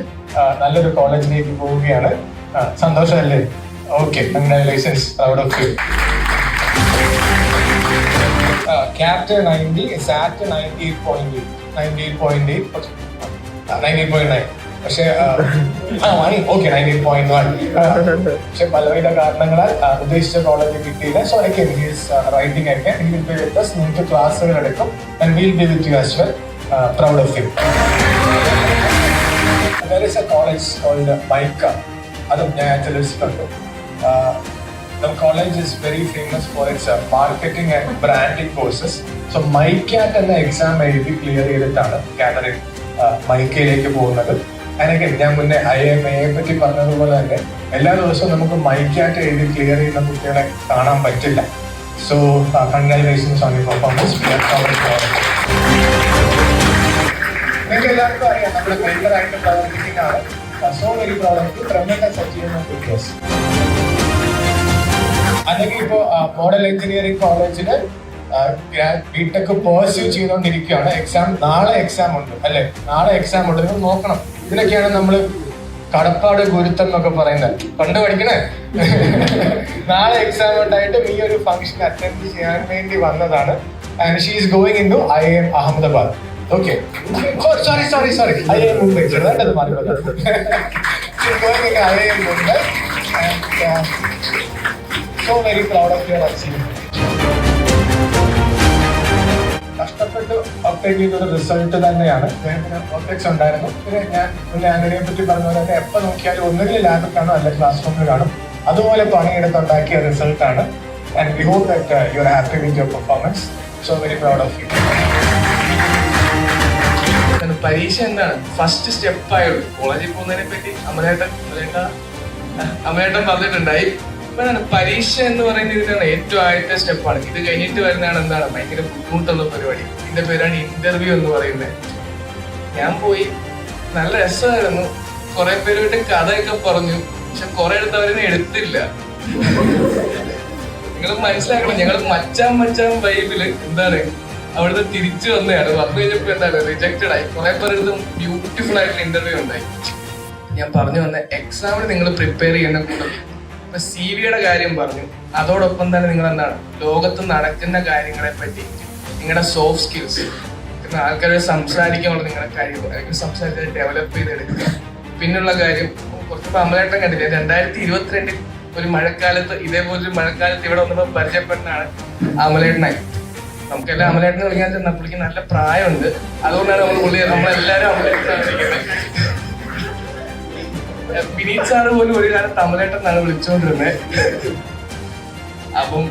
നല്ലൊരു കോളേജിലേക്ക് പോവുകയാണ്. സന്തോഷമല്ലേ? Okay, congratulations, proud of you. Captain 90, സാറ്റ് 98.9. പക്ഷേ 98.1. പക്ഷെ പലവിധ കാരണങ്ങളാൽ ഉദ്ദേശിച്ച കോളേജിൽ കിട്ടിയില്ല. സോ റൈറ്റിംഗ് ഒക്കെ നിങ്ങൾക്ക് ക്ലാസ്സുകൾ എടുക്കും. And will be with you as well. Proud of you. There is a college called MICA. അതും ഞാൻ ലിസ്റ്റ് കണ്ടു. The college is very famous for its marketing and branding courses. So MICAT എന്ന exam എഴുതി clear ചെയ്തിട്ടാണ് Catherine മൈക്കയിലേക്ക് പോകുന്നത്. അതിനൊക്കെ ഞാൻ മുന്നേ IIMയെ പറ്റി പറഞ്ഞതുപോലെ തന്നെ എല്ലാ ദിവസവും നമുക്ക് MICAT എഴുതി ക്ലിയർ ചെയ്യുന്ന കുട്ടികളെ കാണാൻ പറ്റില്ല. So congratulations on your performance. നിങ്ങൾക്ക് എല്ലാവർക്കും അറിയാം നമ്മുടെ ട്രെയിനറായിട്ട് പ്രവർത്തിക്കുന്നതാണ്. So very proud of you. Tremendous achievement videos. അല്ലെങ്കിൽ ഇപ്പോൾ മോഡൽ എഞ്ചിനീയറിംഗ് കോളേജില് BTech പെർസ്യൂ ചെയ്തുകൊണ്ടിരിക്കുകയാണ്. നാളെ എക്സാം ഉണ്ട് അല്ലെ? നാളെ എക്സാം ഉണ്ട്. നിങ്ങൾ നോക്കണം. ഇതിനൊക്കെയാണ് നമ്മൾ കടപ്പാട് ഗുരുത്തം എന്നൊക്കെ പറയുന്നത്. പണ്ട് പഠിക്കണേ. നാളെ എക്സാം ഉണ്ടായിട്ടും ഈ ഒരു ഫംഗ്ഷൻ അറ്റൻഡ് ചെയ്യാൻ വേണ്ടി വന്നതാണ്. And she is going in to IIM Ahmedabad. Okay, sorry IIM Mumbai. ചെറുതായിട്ടത് മാറി. IIM Mumbai. So very proud of your achievement. കഷ്ടപ്പെട്ട് ഒബ്റ്റൈൻ ചെയ്തൊരു റിസൾട്ട് തന്നെയാണ്. ഒബ്ജക്ട്സ് ഉണ്ടായിരുന്നു. പിന്നെ ഞാൻ ആന്റണിയെ പറ്റി പറഞ്ഞ പോലെ തന്നെ എപ്പോൾ നോക്കിയാലും ഒന്നുകിൽ ലാബിൽ കാണും അല്ലെങ്കിൽ ക്ലാസ് റൂമിൽ കാണും. അതുപോലെ പണിയെടുത്തുണ്ടാക്കിയ റിസൾട്ടാണ്. And we hope that you are happy with your performance. So very proud of you. പരീക്ഷ എന്താണ് ഫസ്റ്റ് സ്റ്റെപ്പായുള്ളൂ. കോളേജിൽ പോകുന്നതിനെ പറ്റി അമലേട്ടൻ പറഞ്ഞിട്ടുണ്ടായി. ഇപ്പം പരീക്ഷ എന്ന് പറയുന്നത് ഇതിനാണ് ഏറ്റവും ആദ്യത്തെ സ്റ്റെപ്പാണ്. ഇത് കഴിഞ്ഞിട്ട് വരുന്നതാണ് എന്താണ് ഭയങ്കര ബുദ്ധിമുട്ടുള്ള പരിപാടി. ഇതിന്റെ പേരാണ് ഇന്റർവ്യൂ എന്ന് പറയുന്നത്. ഞാൻ പോയി, നല്ല രസമായിരുന്നു. കുറെ പേരുമായിട്ട് കഥയൊക്കെ പറഞ്ഞു. പക്ഷെ കുറെ അടുത്ത് അവരെ എടുത്തില്ല. നിങ്ങൾ മനസ്സിലാക്കണം, ഞങ്ങൾ മച്ചാൻ വൈബില് എന്താണ് അവിടുത്തെ തിരിച്ചു വന്നതാണ്. വന്നു കഴിഞ്ഞപ്പോ എന്താണ് റിജക്റ്റഡ് ആയി. കുറെ പേരുടെ ബ്യൂട്ടിഫുൾ ആയിട്ടുള്ള ഇന്റർവ്യൂ ഉണ്ടായി. ഞാൻ പറഞ്ഞു വന്ന എക്സാമിന് നിങ്ങൾ പ്രിപ്പയർ ചെയ്യുന്ന കൂട്ടം CV-യുടെ കാര്യം പറഞ്ഞു. അതോടൊപ്പം തന്നെ നിങ്ങൾ എന്താണ് ലോകത്ത് നടക്കുന്ന കാര്യങ്ങളെ പറ്റി നിങ്ങളുടെ സോഫ്റ്റ് സ്കിൽസ്, ആൾക്കാരെ സംസാരിക്കാനുള്ള നിങ്ങളുടെ കഴിവ് അല്ലെങ്കിൽ സംസാരിച്ച് ഡെവലപ്പ് ചെയ്തെടുക്കുക. പിന്നുള്ള കാര്യം കുറച്ച് അമലേട്ടൻ കണ്ടില്ലേ, 2022 ഒരു മഴക്കാലത്ത് ഇതേപോലൊരു മഴക്കാലത്ത് ഇവിടെ വന്നപ്പോൾ പരിചയപ്പെടുന്നതാണ് അമലേട്ടനായി. നമുക്കെല്ലാം അമലേട്ടനെ വിളിക്കാൻ ചെന്നാൽ പുള്ളിക്ക് നല്ല പ്രായമുണ്ട്. അതുകൊണ്ടാണ് നമ്മളെല്ലാവരും അമലേട്ടനാണ് വിളിക്കുന്നത്. വിനീത് സാറ് പോലും ഒരു കാലത്ത് അമലേട്ടനാണ് വിളിച്ചുകൊണ്ടിരുന്നത്. അപ്പം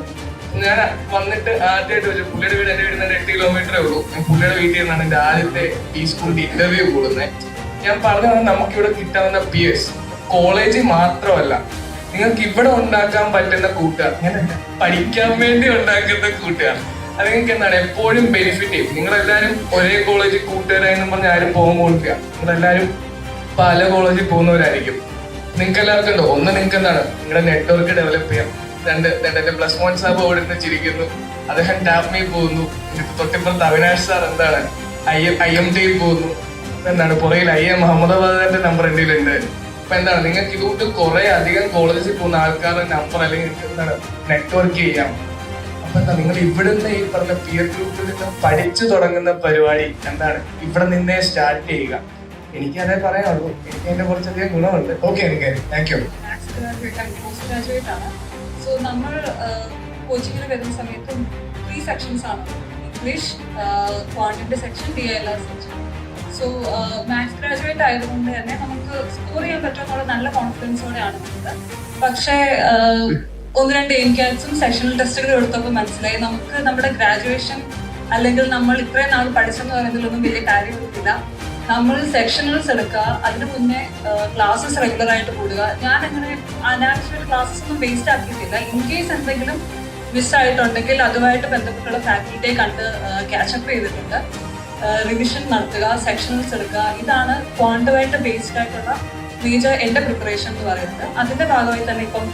ഞാൻ വന്നിട്ട് ആദ്യമായിട്ട് വെച്ചു പുള്ളിയുടെ വീട് എൻ്റെ വീടിന് 8 കിലോമീറ്ററേ ഉള്ളൂ. പുള്ളിയുടെ വീട്ടിൽ നിന്നാണ് എൻ്റെ ആദ്യത്തെ ഈ സ്കൂളിന്റെ ഇന്റർവ്യൂ കൂടുന്നത്. ഞാൻ പറഞ്ഞു നമുക്കിവിടെ കിട്ടാവുന്ന PS കോളേജിൽ മാത്രമല്ല, നിങ്ങൾക്ക് ഇവിടെ ഉണ്ടാക്കാൻ പറ്റുന്ന കൂട്ടുകാർ, ഇങ്ങനെ പഠിക്കാൻ വേണ്ടി ഉണ്ടാക്കുന്ന കൂട്ടുകാർ, അത് നിങ്ങൾക്ക് എന്താണ് എപ്പോഴും ബെനിഫിറ്റ് ചെയ്യും. നിങ്ങളെല്ലാവരും ഒരേ കോളേജിൽ കൂട്ടുകാരായെന്നും പറഞ്ഞ് ആരും പോകാൻ പോകില്ല. നിങ്ങളെല്ലാവരും പല കോളേജിൽ പോകുന്നവരായിരിക്കും. നിങ്ങൾക്ക് എല്ലാവർക്കും ഉണ്ടോ? ഒന്ന് നിങ്ങൾക്ക് എന്താണ് നിങ്ങളുടെ നെറ്റ്വർക്ക് ഡെവലപ്പ് ചെയ്യാം. രണ്ട് എന്റെ +1 സാബ് അവിടെ നിന്ന് ചിരിക്കുന്നു, അദ്ദേഹം ടാപ്മിൽ പോകുന്നു. തൊട്ടിപ്പുറത്ത് അവിനാഷ് സാർ എന്താണ് IMTയിൽ പോകുന്നു. എന്താണ് പുറകിൽ IIM അഹമ്മദാബാദിന്റെ നമ്പർ എൻ്റെ ഉണ്ട്. അപ്പൊ എന്താണ് നിങ്ങൾക്ക് ഇതുകൊണ്ട് കുറെ അധികം കോളേജിൽ പോകുന്ന ആൾക്കാരുടെ നമ്പർ അല്ലെങ്കിൽ എന്താണ് നെറ്റ്വർക്ക് ചെയ്യാം. അപ്പൊ എന്താ നിങ്ങൾ ഇവിടുന്ന് ഈ പറഞ്ഞ പിയർ ഗ്രൂപ്പിൽ നിന്ന് പഠിച്ചു തുടങ്ങുന്ന പരിപാടി എന്താണ് ഇവിടെ നിന്നേ സ്റ്റാർട്ട് ചെയ്യുക. എനിക്ക് അതേ പറയാനുള്ളൂ. എനിക്ക് അതിന്റെ കുറച്ചധികം ഗുണമുണ്ട്. ഓക്കെ, എനിക്ക് thank you. Post graduate so. സോ നമ്മൾ കോച്ചിങ്ങിൽ വരുന്ന സമയത്ത് 3 സെക്ഷൻസ് ആണ്. ഇംഗ്ലീഷ്, ക്വാണ്ടിന്റെ section, DILR section. So maths graduate ആയതുകൊണ്ട് തന്നെ നമുക്ക് സ്കോർ ചെയ്യാൻ പറ്റുമെന്നുള്ള നല്ല കോൺഫിഡൻസോടെയാണ് വന്നത്. പക്ഷേ ഒന്ന് രണ്ട് എൻക്യാറ്റ്സും സെഷണൽ ടെസ്റ്റുകളും എടുത്തപ്പോൾ മനസ്സിലായി നമുക്ക് നമ്മുടെ ഗ്രാജുവേഷൻ അല്ലെങ്കിൽ നമ്മൾ ഇത്രയും നാൾ പഠിച്ചെന്ന് പറയുന്നതിലൊന്നും വലിയ കാര്യമൊന്നുമില്ല. നമ്മൾ സെക്ഷനൽസ് എടുക്കുക, അതിന് മുന്നേ ക്ലാസ്സസ് റെഗുലർ ആയിട്ട് കൂടുക. ഞാൻ അങ്ങനെ അനാവശ്യമായിട്ട് ക്ലാസ്സസ് ഒന്നും വേസ്റ്റ് ആക്കിയിട്ടില്ല. ഇൻ കേസ് എന്തെങ്കിലും മിസ്സായിട്ടുണ്ടെങ്കിൽ അതുമായിട്ട് ബന്ധപ്പെട്ടുള്ള ഫാക്കൽറ്റിയെ കണ്ട് ക്യാച്ചപ്പ് ചെയ്തിട്ടുണ്ട്. റിവിഷൻ നടത്തുക, സെക്ഷനൽസ് എടുക്കുക, ഇതാണ് ക്വാണ്ടുമായിട്ട് ബേസ്ഡ് ആയിട്ടുള്ള മേജർ എൻ്റെ പ്രിപ്പറേഷൻ എന്ന് പറയുന്നത്. അതിൻ്റെ ഭാഗമായി തന്നെ ഇപ്പം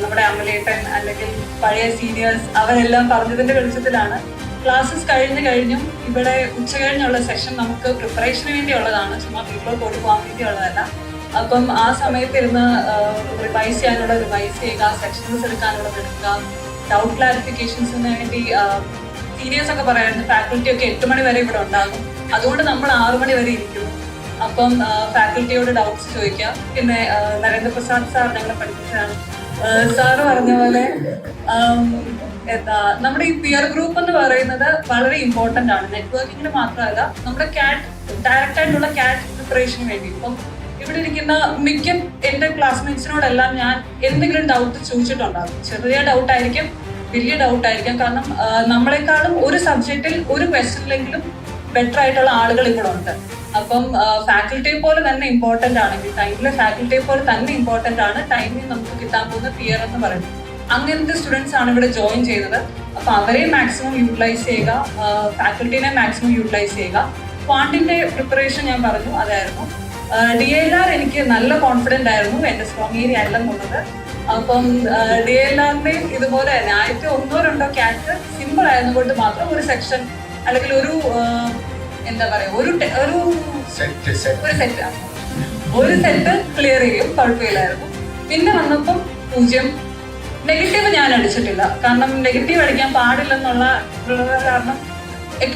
നമ്മുടെ അമലേട്ടൻ അല്ലെങ്കിൽ പഴയ സീനിയേഴ്സ് അവരെല്ലാം പറഞ്ഞതിൻ്റെ വെളിച്ചത്തിലാണ് ക്ലാസ്സസ് കഴിഞ്ഞും ഇവിടെ ഉച്ച കഴിഞ്ഞുള്ള സെഷൻ നമുക്ക് പ്രിപ്പറേഷന് വേണ്ടിയുള്ളതാണ്, ചുമ്മാ വീട്ടിലോട്ട് ഓടി പോകാൻ വേണ്ടിയുള്ളതല്ല. അപ്പം ആ സമയത്തിരുന്ന് റിവൈസ് ചെയ്യുക, സെക്ഷൻസ് എടുക്കാനുള്ളത് എടുക്കുക, ഡൗട്ട് ക്ലാരിഫിക്കേഷൻസിന് വേണ്ടി സീനിയേഴ്സ് ഒക്കെ പറയാറുണ്ട് ഫാക്കൽറ്റി ഒക്കെ 8 മണി വരെ ഇവിടെ ഉണ്ടാകും, അതുകൊണ്ട് നമ്മൾ 6 മണി വരെ ഇരിക്കുന്നു. അപ്പം ഫാക്കൽറ്റിയോട് ഡൗട്ട്സ് ചോദിക്കുക. പിന്നെ നരേന്ദ്രപ്രസാദ് സാർ ഞങ്ങളെ പഠിപ്പിച്ചതാണ്. സാറ് പറഞ്ഞ പോലെ എന്താ നമ്മുടെ ഈ പിയർ ഗ്രൂപ്പ് എന്ന് പറയുന്നത് വളരെ ഇമ്പോർട്ടൻ്റ് ആണ്. നെറ്റ്വർക്കിങ്ങിന് മാത്രമല്ല, നമ്മുടെ ഡയറക്റ്റ് ആയിട്ടുള്ള CAT പ്രിപ്പറേഷന് വേണ്ടി. ഇപ്പം ഇവിടെ ഇരിക്കുന്ന മിക്ക എൻ്റെ ക്ലാസ്മേറ്റ്സിനോടെല്ലാം ഞാൻ എന്തെങ്കിലും ഡൗട്ട് ചോദിച്ചിട്ടുണ്ടാകും. ചെറിയ ഡൗട്ടായിരിക്കും, വലിയ ഡൗട്ടായിരിക്കാം. കാരണം നമ്മളെക്കാളും ഒരു സബ്ജക്റ്റിൽ ഒരു ക്വസ്റ്റ്യനിലെങ്കിലും ബെറ്റർ ആയിട്ടുള്ള ആളുകൾ ഇവിടെ ഉണ്ട്. അപ്പം ഫാക്കൽറ്റിയെ പോലെ തന്നെ ഇമ്പോർട്ടൻ്റ് ആണെങ്കിൽ ടൈമിലെ ഫാക്കൽറ്റിയെ പോലെ തന്നെ ഇമ്പോർട്ടൻ്റ് ആണ് ടൈമിൽ നമുക്ക് കിട്ടാൻ പോകുന്ന പിയർ എന്ന് പറയുന്നത്. അങ്ങനത്തെ സ്റ്റുഡൻസ് ആണ് ഇവിടെ ജോയിൻ ചെയ്തത്. അപ്പൊ അവരെ മാക്സിമം യൂട്ടിലൈസ് ചെയ്യുക, ഫാക്കൽറ്റീനെ മാക്സിമം യൂട്ടിലൈസ് ചെയ്യുക. ക്വാണ്ടിന്റെ പ്രിപ്പറേഷൻ ഞാൻ പറഞ്ഞു, അതായിരുന്നു. DLR എനിക്ക് നല്ല കോൺഫിഡൻ്റ് ആയിരുന്നു, എൻ്റെ സ്ട്രോങ് ഏരിയ അല്ലെന്നുള്ളത്. അപ്പം DLRന്റെ ഇതുപോലെ തന്നെ ആദ്യത്തെ 1-2 ക്യാറ്റ് സിമ്പിൾ ആയതുകൊണ്ട് മാത്രം ഒരു സെക്ഷൻ അല്ലെങ്കിൽ ഒരു എന്താ പറയാ ഒരു സെറ്റ് ക്ലിയർ ചെയ്യും, കുഴപ്പമില്ലായിരുന്നു. പിന്നെ വന്നപ്പം 0. നെഗറ്റീവ് ഞാൻ അടിച്ചിട്ടില്ല, കാരണം നെഗറ്റീവ് അടിക്കാൻ പാടില്ലെന്നുള്ള കാരണം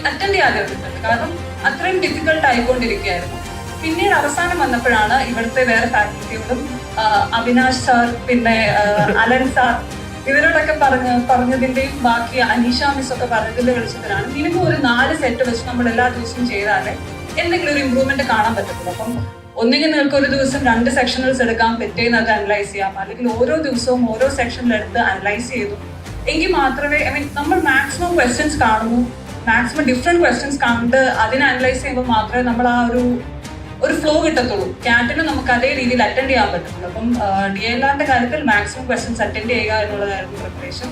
അറ്റൻഡ് ചെയ്യാതിരുന്നിട്ടുണ്ട്. കാരണം അത്രയും ഡിഫിക്കൽട്ട് ആയിക്കൊണ്ടിരിക്കുകയായിരുന്നു. പിന്നീട് അവസാനം വന്നപ്പോഴാണ് ഇവിടുത്തെ വേറെ ഫാക്കൽറ്റിയോടും അവിനാഷ് സാർ, പിന്നെ അലൻ സാർ, ഇവരോടൊക്കെ പറഞ്ഞതിന്റെയും ബാക്കി അനീഷ മിസ് ഒക്കെ പറഞ്ഞതിന്റെ വെളിച്ചത്തിലാണ് മിനിമം ഒരു 4 സെറ്റ് വെച്ച് നമ്മൾ എല്ലാ ദിവസവും ചെയ്താലേ എന്തെങ്കിലും ഒരു ഇമ്പ്രൂവ്മെന്റ് കാണാൻ പറ്റത്തുള്ളൂ. അപ്പം ഒന്നുകിൽ നിങ്ങൾക്ക് ഒരു ദിവസം 2 സെക്ഷനൽസ് എടുക്കാം, പിറ്റേന്ന് അത് അനലൈസ് ചെയ്യാം, അല്ലെങ്കിൽ ഓരോ ദിവസവും ഓരോ സെക്ഷനിലെടുത്ത് അനലൈസ് ചെയ്തു എങ്കിൽ മാത്രമേ നമ്മൾ മാക്സിമം ക്വസ്റ്റ്യൻസ് കാണുന്നു, മാക്സിമം ഡിഫറെന്റ് ക്വസ്റ്റ്യൻസ് കണ്ട് അതിനെ അനലൈസ് ചെയ്യുമ്പോൾ മാത്രമേ നമ്മൾ ആ ഒരു ഫ്ലോ കിട്ടത്തുള്ളൂ. ക്യാറ്റിന് നമുക്ക് അതേ രീതിയിൽ അറ്റൻഡ് ചെയ്യാൻ പറ്റുള്ളൂ. അപ്പം DLRന്റെ കാര്യത്തിൽ മാക്സിമം ക്വസ്റ്റ്യൻസ് അറ്റൻഡ് ചെയ്യുക എന്നുള്ളതായിരുന്നു പ്രിപ്പറേഷൻ.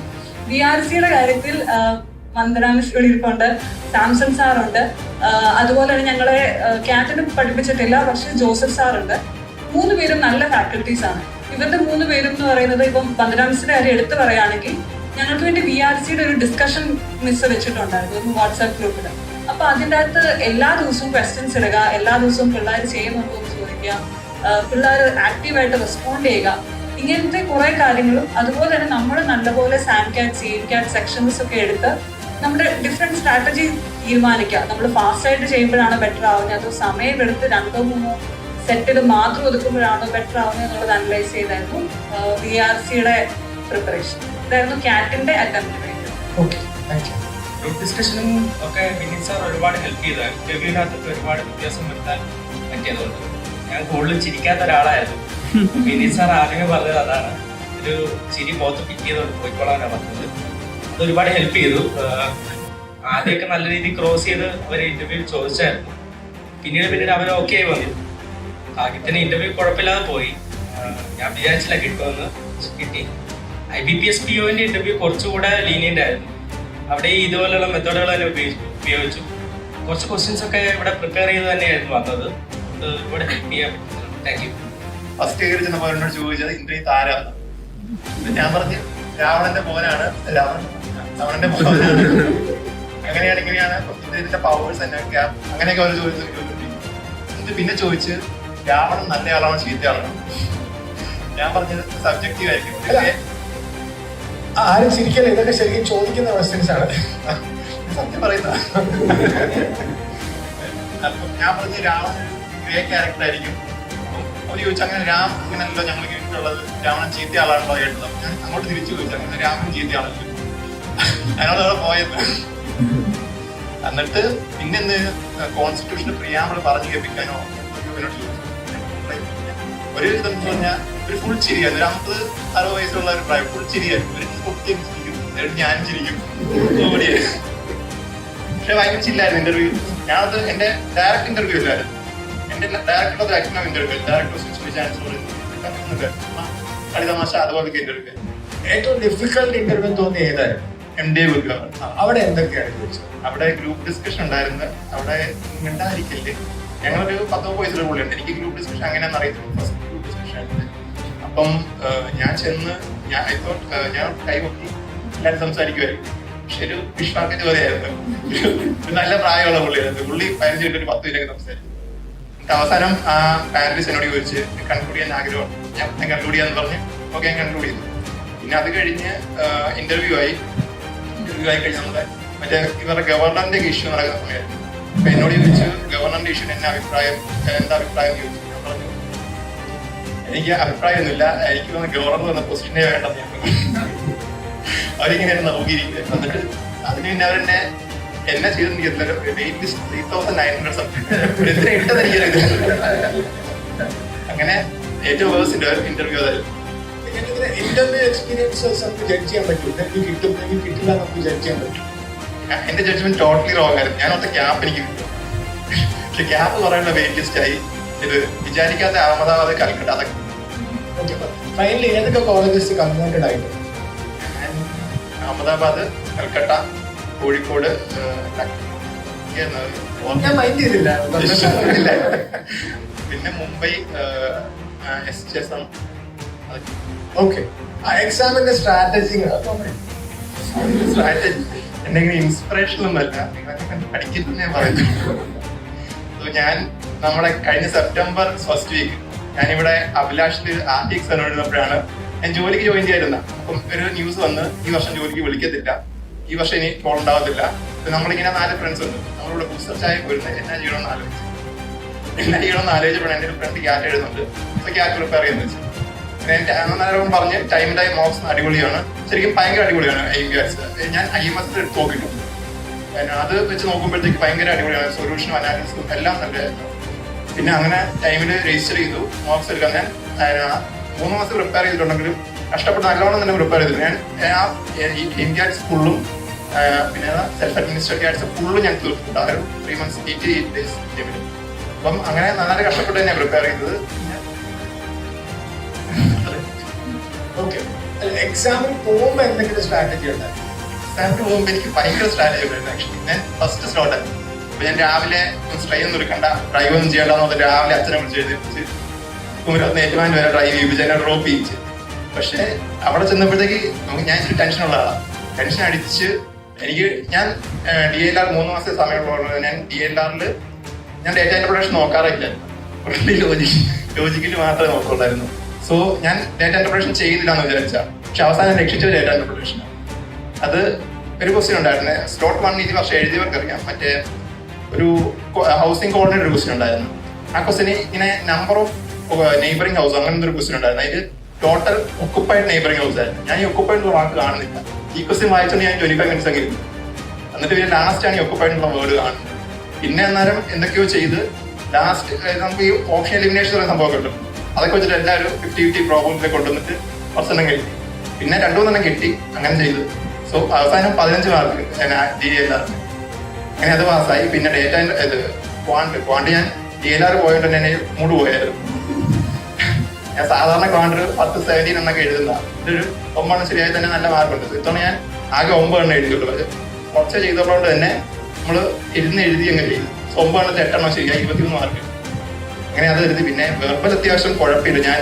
BRCയുടെ കാര്യത്തിൽ വന്ദനാമിസ് ഇരിപ്പുണ്ട്, സാംസൺ സാറുണ്ട്, അതുപോലെ തന്നെ ഞങ്ങളെ ക്യാറ്റിന് പഠിപ്പിച്ചിട്ടില്ല, പക്ഷെ ജോസഫ് സാറുണ്ട്. 3 പേരും നല്ല ഫാക്കൽറ്റീസ് ആണ്. ഇവരുടെ 3 പേരും എന്ന് പറയുന്നത്, ഇപ്പം വന്ദനാമിസിന്റെ കാര്യം എടുത്തു പറയുകയാണെങ്കിൽ ഞങ്ങൾക്ക് വേണ്ടി BRCയുടെ ഒരു ഡിസ്കഷൻ മിസ് വെച്ചിട്ടുണ്ടായിരുന്നു വാട്സാപ്പ് ഗ്രൂപ്പിൽ. അപ്പൊ അതിൻ്റെ അകത്ത് എല്ലാ ദിവസവും ക്വസ്റ്റ്യൻസ് ഇടുക, എല്ലാ ദിവസവും പിള്ളേർ ചെയ്യുന്നുണ്ടോ എന്ന് ചോദിക്കുക, പിള്ളേർ ആക്റ്റീവായിട്ട് റെസ്പോണ്ട് ചെയ്യുക, ഇങ്ങനത്തെ കുറെ കാര്യങ്ങളും. അതുപോലെ തന്നെ നമ്മൾ നല്ലപോലെ SAMCAT, CAT സെക്ഷൻസ് ഒക്കെ എടുത്ത് നമ്മുടെ ഡിഫറെന്റ് സ്ട്രാറ്റജി തീരുമാനിക്കുക. നമ്മൾ ഫാസ്റ്റ് ആയിട്ട് ചെയ്യുമ്പോഴാണ് ബെറ്റർ ആവുന്നത്, അതോ സമയമെടുത്ത് 2-3 സെറ്റിൽ മാത്രം ഒതുക്കുമ്പോഴാണോ ബെറ്റർ ആവുന്നത് എന്നുള്ളത് അനലൈസ് ചെയ്തായിരുന്നു BRCയുടെ പ്രിപ്പറേഷൻ. ഇതായിരുന്നു ക്യാറ്റിന്റെ അറ്റംപ്റ്റ് വേണ്ടി. ഗ്രൂപ്പ് ഡിസ്കഷനും ഒക്കെ വിനീത് സാർ ഒരുപാട് ഹെൽപ്പ് ചെയ്താൽ ഇന്റർവ്യൂവിനകത്തൊക്കെ ഒരുപാട് വ്യത്യാസം വരുത്താൻ പറ്റിയതുകൊണ്ട് ഞാൻ കൂടുതൽ ചിരിക്കാത്ത ഒരാളായിരുന്നു. വിനീത് സാർ ആദ്യമേ പറഞ്ഞത് അതാണ്, ഒരു ചിരി പോത്ത് പിക്ക് ചെയ്തോണ്ട് പോയിക്കോളാനാണ് പറഞ്ഞത്. അത് ഒരുപാട് ഹെൽപ്പ് ചെയ്തു. ആദ്യമൊക്കെ നല്ല രീതിയിൽ ക്രോസ് ചെയ്ത് അവരെ ഇന്റർവ്യൂ ചോദിച്ചായിരുന്നു. പിന്നീട് അവർ ഓക്കെ ആയി വന്നു. ഭാഗ്യത്തിന് ഇന്റർവ്യൂ കുഴപ്പമില്ലാതെ പോയി. ഞാൻ വിചാരിച്ചില്ല കിട്ടുമെന്ന്, കിട്ടി. IBPS POന്റെ ഇന്റർവ്യൂ കുറച്ചുകൂടെ ലീനിയന്റ് ആയിരുന്നു. അവിടെ ഇതുപോലുള്ള മെത്തേഡുകൾ തന്നെ ഉപയോഗിച്ചു. കുറച്ച് ക്വസ്റ്റ്യൻസ് ഒക്കെ ഇവിടെ പ്രിപ്പയർ ചെയ്ത് തന്നെയായിരുന്നു വന്നത്. ഇവിടെ ഹെൽപ്പ് ചെയ്യാൻ പറ്റും. Thank you. ഫസ്റ്റ് കയറി ചെന്നപ്പോൾ എന്നോട് ചോദിച്ചത് ഇന്ദ്രജിത്ത് ആരാണ്. ഞാൻ പറഞ്ഞു രാവണന്റെ മോനാണ്, രാവണന്റെ മോനാണ്, അങ്ങനെയാണ് ഇങ്ങനെയാണ് ഇന്ദ്രജിത്തിന്റെ പവേഴ്സ് എന്നൊക്കെ അങ്ങനെയൊക്കെ അവർ ചോദിച്ചു. പിന്നെ ചോദിച്ച് രാവണൻ നല്ലയാളാണോ ചീത്തയാളാണോ. ഞാൻ പറഞ്ഞത് സബ്ജക്റ്റീവ് ആയിരിക്കും. ആരും ചിരിക്കല്ല, ഇതൊക്കെ ശരിക്കും ചോദിക്കുന്ന ക്വസ്റ്റ്യൻസ് ആണ്, സത്യം പറയുന്ന. അപ്പൊ ഞാൻ പറഞ്ഞ രാവണൻ ഗ്രേ ക്യാരക്ടർ ആയിരിക്കും. അവർ ചോദിച്ചു അങ്ങനെ രാം അങ്ങനെയല്ലോ ഞങ്ങൾ കേട്ടിട്ടുള്ളത്, രാവണൻ ചീത്ത ആളാണല്ലോ കേട്ടത്. ഞാൻ അങ്ങോട്ട് തിരിച്ചു ചോദിച്ചു അങ്ങനെ രാമൻ ചീത്ത ആളല്ലോ, അതിനോട് അവിടെ പോയത്. എന്നിട്ട് പിന്നെ കോൺസ്റ്റിറ്റ്യൂഷന് പ്രിയാമ്പിൾ പറഞ്ഞു കേൾപ്പിക്കാനോ ഒരു ഇതെന്ന് പറഞ്ഞാൽ ഒരു ഫുൾ ചിരിയായിരുന്നു. ഒരു 50-60 വയസ്സുള്ള ഒരു പ്രായം ഫുൾ ചിരിയായിരുന്നു. ഒരു കുട്ടിയും ചിരിക്കും, ഞാനും ചിരിക്കും, ഓടിയായിരുന്നു. പക്ഷെ ഭയങ്കര ചില്ലായിരുന്നു ഇന്റർവ്യൂ. ഞാനത് എന്റെ ഡയറക്റ്റ് ഇന്റർവ്യൂ ഇല്ലായിരുന്നു. എന്റെ ഡയറക്ടർ ആക്ടിനോ ഇന്റർവ്യൂ, ഡയറക്ടർ കളി തമാശ അതുപോലൊക്കെ ഇന്റർവ്യൂ. ഏറ്റവും ഡിഫിക്കൽട്ട് ഇന്റർവ്യൂ തോന്നി ഏതായിരുന്നു? MD വിൽക്കാം. അവിടെ എന്തൊക്കെയാണ് ചോദിച്ചത്? അവിടെ ഗ്രൂപ്പ് ഡിസ്കഷൻ ഉണ്ടായിരുന്നു. അവിടെ മിണ്ടായിരിക്കില്ലേ, ഞങ്ങളൊരു 10 വയസ്സിലെ പുള്ളിയുണ്ട്. എനിക്ക് ഗ്രൂപ്പ് ഡിസ്കഷൻ അങ്ങനെയാണെന്ന് അറിയത്തില്ല. ഫസ്റ്റ് ഗ്രൂപ്പ് ഡിസ്കഷൻ അപ്പം ഞാൻ ചെന്ന് ഞാൻ കൈവക്കി എല്ലാവരും സംസാരിക്കുമായിരിക്കും. പക്ഷെ ഒരു വിശ്വാസത്തിന്റെ പോലെയായിരുന്നു. നല്ല പ്രായമുള്ള പുള്ളിയായിരുന്നു. പുള്ളി 15 മിനിറ്റ് 10 മിനിറ്റ് സംസാരിക്കും. എന്നിട്ട് അവസാനം ആ പാനലിസ്റ്റ് എന്നോട് ചോദിച്ച് കൺക്ലൂഡ് ചെയ്യാൻ ആഗ്രഹമാണ്. ഞാൻ കൺക്ലൂഡ് ചെയ്യാന്ന് പറഞ്ഞ് ഓക്കെ ഞാൻ കൺക്ലൂഡ് ചെയ്തു. പിന്നെ അത് കഴിഞ്ഞ് ഇന്റർവ്യൂ ആയി കഴിഞ്ഞാൽ നമ്മുടെ മറ്റേ ഇവരുടെ ഗവർണറിന്റെ ഇഷ്യൂ നടക്കുന്ന സമയത്ത് അപ്പൊ എന്നോട് ചോദിച്ചു ഗവർണറിന്റെ ഇഷ്യൂ എന്താ അഭിപ്രായം ചോദിച്ചു. ഞാൻ പറഞ്ഞു എനിക്ക് അഭിപ്രായമൊന്നുമില്ല, എനിക്ക് വന്ന് ഗവർണർ വന്ന പൊസിഷനെ വേണ്ടെന്ന് ഞാൻ പറഞ്ഞു. അവരിങ്ങനെ നോക്കിയിരിക്കുക. എന്നിട്ട് അതിന് പിന്നെ അവരെന്നെ എന്നെ ചെയ്തെന്നില്ല വെയിറ്റ് ലിസ്റ്റ് 3900 സംതിങ് എന്തിനാ ഇട്ടത് എനിക്കറിയില്ല. അങ്ങനെ ഏറ്റവും വേഴ്സ് ഇന്റർവ്യൂ അതായിരുന്നു. ഇന്റർവ്യൂ എക്സ്പീരിയൻസസ് നമുക്ക് ജഡ്ജ് ചെയ്യാൻ പറ്റും. എനിക്ക് കിട്ടും, എനിക്ക് കിട്ടില്ല, നമുക്ക് ജഡ്ജ് ചെയ്യാൻ പറ്റും. എന്റെ ജഡ്ജ്മെന്റ് ടോട്ടലി റോങ് ആയിരുന്നു. ഞാൻ ഒത്ത ക്യാപ്പ് എനിക്ക് കിട്ടും. പക്ഷെ ക്യാപ്പ് പറയുന്ന വെയിറ്റ് ലിസ്റ്റ് ആയി. ഇത് വിചാരിക്കാത്ത അഹമ്മദാബാദ്, കൽക്കട്ട അതൊക്കെ. ഫൈനലി ഏതൊക്കെ കോളേജസ് കൺവേർട്ടഡ് ആയിട്ട്? അഹമ്മദാബാദ്, കൽക്കട്ട, കോഴിക്കോട്, ഞാൻ മൈൻഡ് ചെയ്തില്ല. പിന്നെ മുംബൈ, SHM. ഓക്കെ, ആ എക്സാമിന്റെ സ്ട്രാറ്റജി എന്തെങ്കിലും ഇൻസ്പിറേഷൻ ഒന്നുമല്ല, നിങ്ങളൊക്കെ പഠിക്കുന്നേ പറയുന്നു. ഞാൻ നമ്മുടെ കഴിഞ്ഞ സെപ്റ്റംബർ ഫസ്റ്റ് വീക്ക് ഞാനിവിടെ അഭിലാഷില് RTX എഴുതുന്നപ്പോഴാണ് ഞാൻ ജോലിക്ക് ജോയിൻ ചെയ്യായിരുന്നത്. അപ്പം ഒരു ന്യൂസ് വന്ന് ഈ വർഷം ജോലിക്ക് വിളിക്കത്തില്ല, ഈ വർഷം ഇനി കോൾ ഉണ്ടാവത്തില്ല. നമ്മളിങ്ങനെ 4 ഫ്രണ്ട്സ് ഉണ്ട്, നമ്മളിവിടെ ബൂസ്റ്റർ ചായ പോയിരുന്നത് എന്നാ ചെയ്യണമെന്ന് ആലോചിച്ചപ്പോഴാണ് എൻ്റെ ഒരു ഫ്രണ്ട് ക്യാറ്റ് എഴുതുന്നുണ്ട്. അപ്പൊ ക്യാറ്റ് പ്രിപ്പയർ ചെയ്യുന്നത് വെച്ചു അന്നേരം പറഞ്ഞ് ടൈം മോക്സ് അടിപൊളിയാണ്, ശരിക്കും ഭയങ്കര അടിപൊളിയാണ്. ഞാൻ IMS എടുത്ത് നോക്കിയിട്ടുണ്ട്. അത് വെച്ച് നോക്കുമ്പോഴത്തേക്ക് ഭയങ്കര അടിപൊളിയാണ്. സൊല്യൂഷനും അനാലിസിസും എല്ലാം നല്ലതായിരുന്നു. പിന്നെ അങ്ങനെ ടൈമിൽ രജിസ്റ്റർ ചെയ്തു മോക്സ് എടുക്കാൻ. ഞാൻ 3 മാസം പ്രിപ്പയർ ചെയ്തിട്ടുണ്ടെങ്കിലും കഷ്ടപ്പെട്ട് നല്ലോണം തന്നെ പ്രിപ്പയർ ചെയ്തിട്ടുണ്ട്. ഞാൻ ആ MCATs ഫുള്ളും പിന്നെ സെൽഫ് അഡ്മിനിസ്ട്രേറ്റീവ് ക്യാറ്റ്സ് ഫുള്ളും ഞാൻ തീർത്തിട്ടുണ്ട്. ആ ഒരു 3 months 88 days ടൈമിൽ. അപ്പം അങ്ങനെ നന്നായിട്ട് കഷ്ടപ്പെട്ട് തന്നെയാണ് പ്രിപ്പയർ ചെയ്തത്. ഓക്കെ, എക്സാമിന് പോകുമ്പോ എന്തെങ്കിലും സ്ട്രാറ്റജി ഉണ്ടായിരുന്നു? എക്സാമിന് പോകുമ്പോൾ എനിക്ക് ഭയങ്കര സ്ട്രാറ്റജി ഉണ്ടായിരുന്നു. ആക്ച്വലി ഞാൻ ഫസ്റ്റ് സ്ലോട്ടായിരുന്നു. അപ്പൊ ഞാൻ രാവിലെ സ്ട്രെയിൻ ഒന്നും എടുക്കണ്ട, ഡ്രൈവ് ഒന്നും ചെയ്യണ്ടെന്ന് പറഞ്ഞാൽ രാവിലെ അച്ഛനെ വിളിച്ച് എഴുതിപ്പിച്ച് കുമരത്ത് ഏറ്റുമാൻ വരെ ഡ്രൈവ് ചെയ്യിപ്പിച്ച് എന്നെ ഡ്രോപ്പ് ചെയ്യിച്ച്. പക്ഷെ അവിടെ ചെന്നപ്പോഴത്തേക്ക് ഞാൻ ഇച്ചിരി ടെൻഷനുള്ള ആളാണ്. ടെൻഷൻ അടിച്ച് ഞാൻ DLR 3 മാസത്തെ സമയമുള്ളതുകൊണ്ട് ഞാൻ DLRൽ ഞാൻ ഡേറ്റ ഇന്റർപ്രിട്ടേഷൻ നോക്കാറില്ല. ലോജിക്കലി മാത്രമേ നോക്കുള്ളായിരുന്നു. സോ ഞാൻ ഡേറ്റ ഇന്റർപ്രിട്ടേഷൻ ചെയ്യുന്നില്ല എന്ന് വിചാരിച്ച, പക്ഷെ അവസാനം രക്ഷിച്ചത് ഡേറ്റ ഇന്റർപ്രിട്ടേഷൻ. അത് ഒരു ക്വസ്റ്റ്യൻ ഉണ്ടായിരുന്നു. സ്ലോട്ട് 1 ഈ വർഷം എഴുതിയവർക്ക് അറിയാം. മറ്റേ ഒരു ഹൗസിംഗ് കോർഡിനേറ്റർ ഒരു ക്വസ്റ്റ്യൻ ഉണ്ടായിരുന്നു. ആ ക്വസ്റ്റ്യന് ഇങ്ങനെ നമ്പർ ഓഫ് നെയ്ബറിംഗ് ഹൗസ് അങ്ങനത്തെ ഒരു ക്വസ്റ്റ്യൻ ഉണ്ടായിരുന്നു. അതിൽ ടോട്ടൽ ഒക്കുപ്പൈഡ് നെയ്ബറിംഗ് ഹൗസ് ആയിരുന്നു. ഞാൻ ഈ ഒക്കുപ്പൈഡ് എന്നുള്ള വാക്ക് കാണുന്നില്ല. ഈ ക്വസ്റ്റ്യൻ വായിച്ചോണ്ട് ഞാൻ 25 മിനിറ്റ്സ് ഒക്കെ ഇരുന്നു. എന്നിട്ട് പിന്നെ ലാസ്റ്റ് ആണ് ഈ ഒക്കുപ്പൈഡ് എന്നുള്ള വേർഡ് കാണുന്നത്. പിന്നെ അന്നേരം എന്തൊക്കെയോ ചെയ്ത് ലാസ്റ്റ് നമുക്ക് ഈ ഓപ്ഷൻ എലിമിനേഷൻ പറയുന്ന സംഭവം കിട്ടും. അതൊക്കെ വെച്ചിട്ട് എല്ലാവരും 50-50 പ്രോബ്ലത്തിലേക്ക് കൊണ്ടുവന്നിട്ട് കുറച്ചെണ്ണം കിട്ടി. പിന്നെ 2-3 കിട്ടി. അങ്ങനെ ചെയ്തു. സോ അവസാനം 15 മാർക്ക് DLR. അങ്ങനെ അത് പാസ്സായി. പിന്നെ ഡേറ്റ ക്വാണ്ട് ഞാൻ DLR പോയോണ്ട് തന്നെ മൂഡ് പോയായിരുന്നു. ഞാൻ സാധാരണ ക്വാണ്ട് 10-17 എന്നൊക്കെ എഴുതുന്ന ഇതൊരു 9 ശരിയായി തന്നെ നല്ല മാർക്കുണ്ട്. ഇത്തവണ ഞാൻ ആകെ 9 എഴുതിയുള്ളൂ. അത് കുറച്ച് ചെയ്തതുകൊണ്ട് തന്നെ നമ്മള് എഴുതി അങ്ങ് ചെയ്തു. 9 8 ശരിയായി 23 മാർക്ക്. അങ്ങനെ അത് എഴുതി. പിന്നെ വെർബൽ അത്യാവശ്യം കുഴപ്പമില്ല. ഞാൻ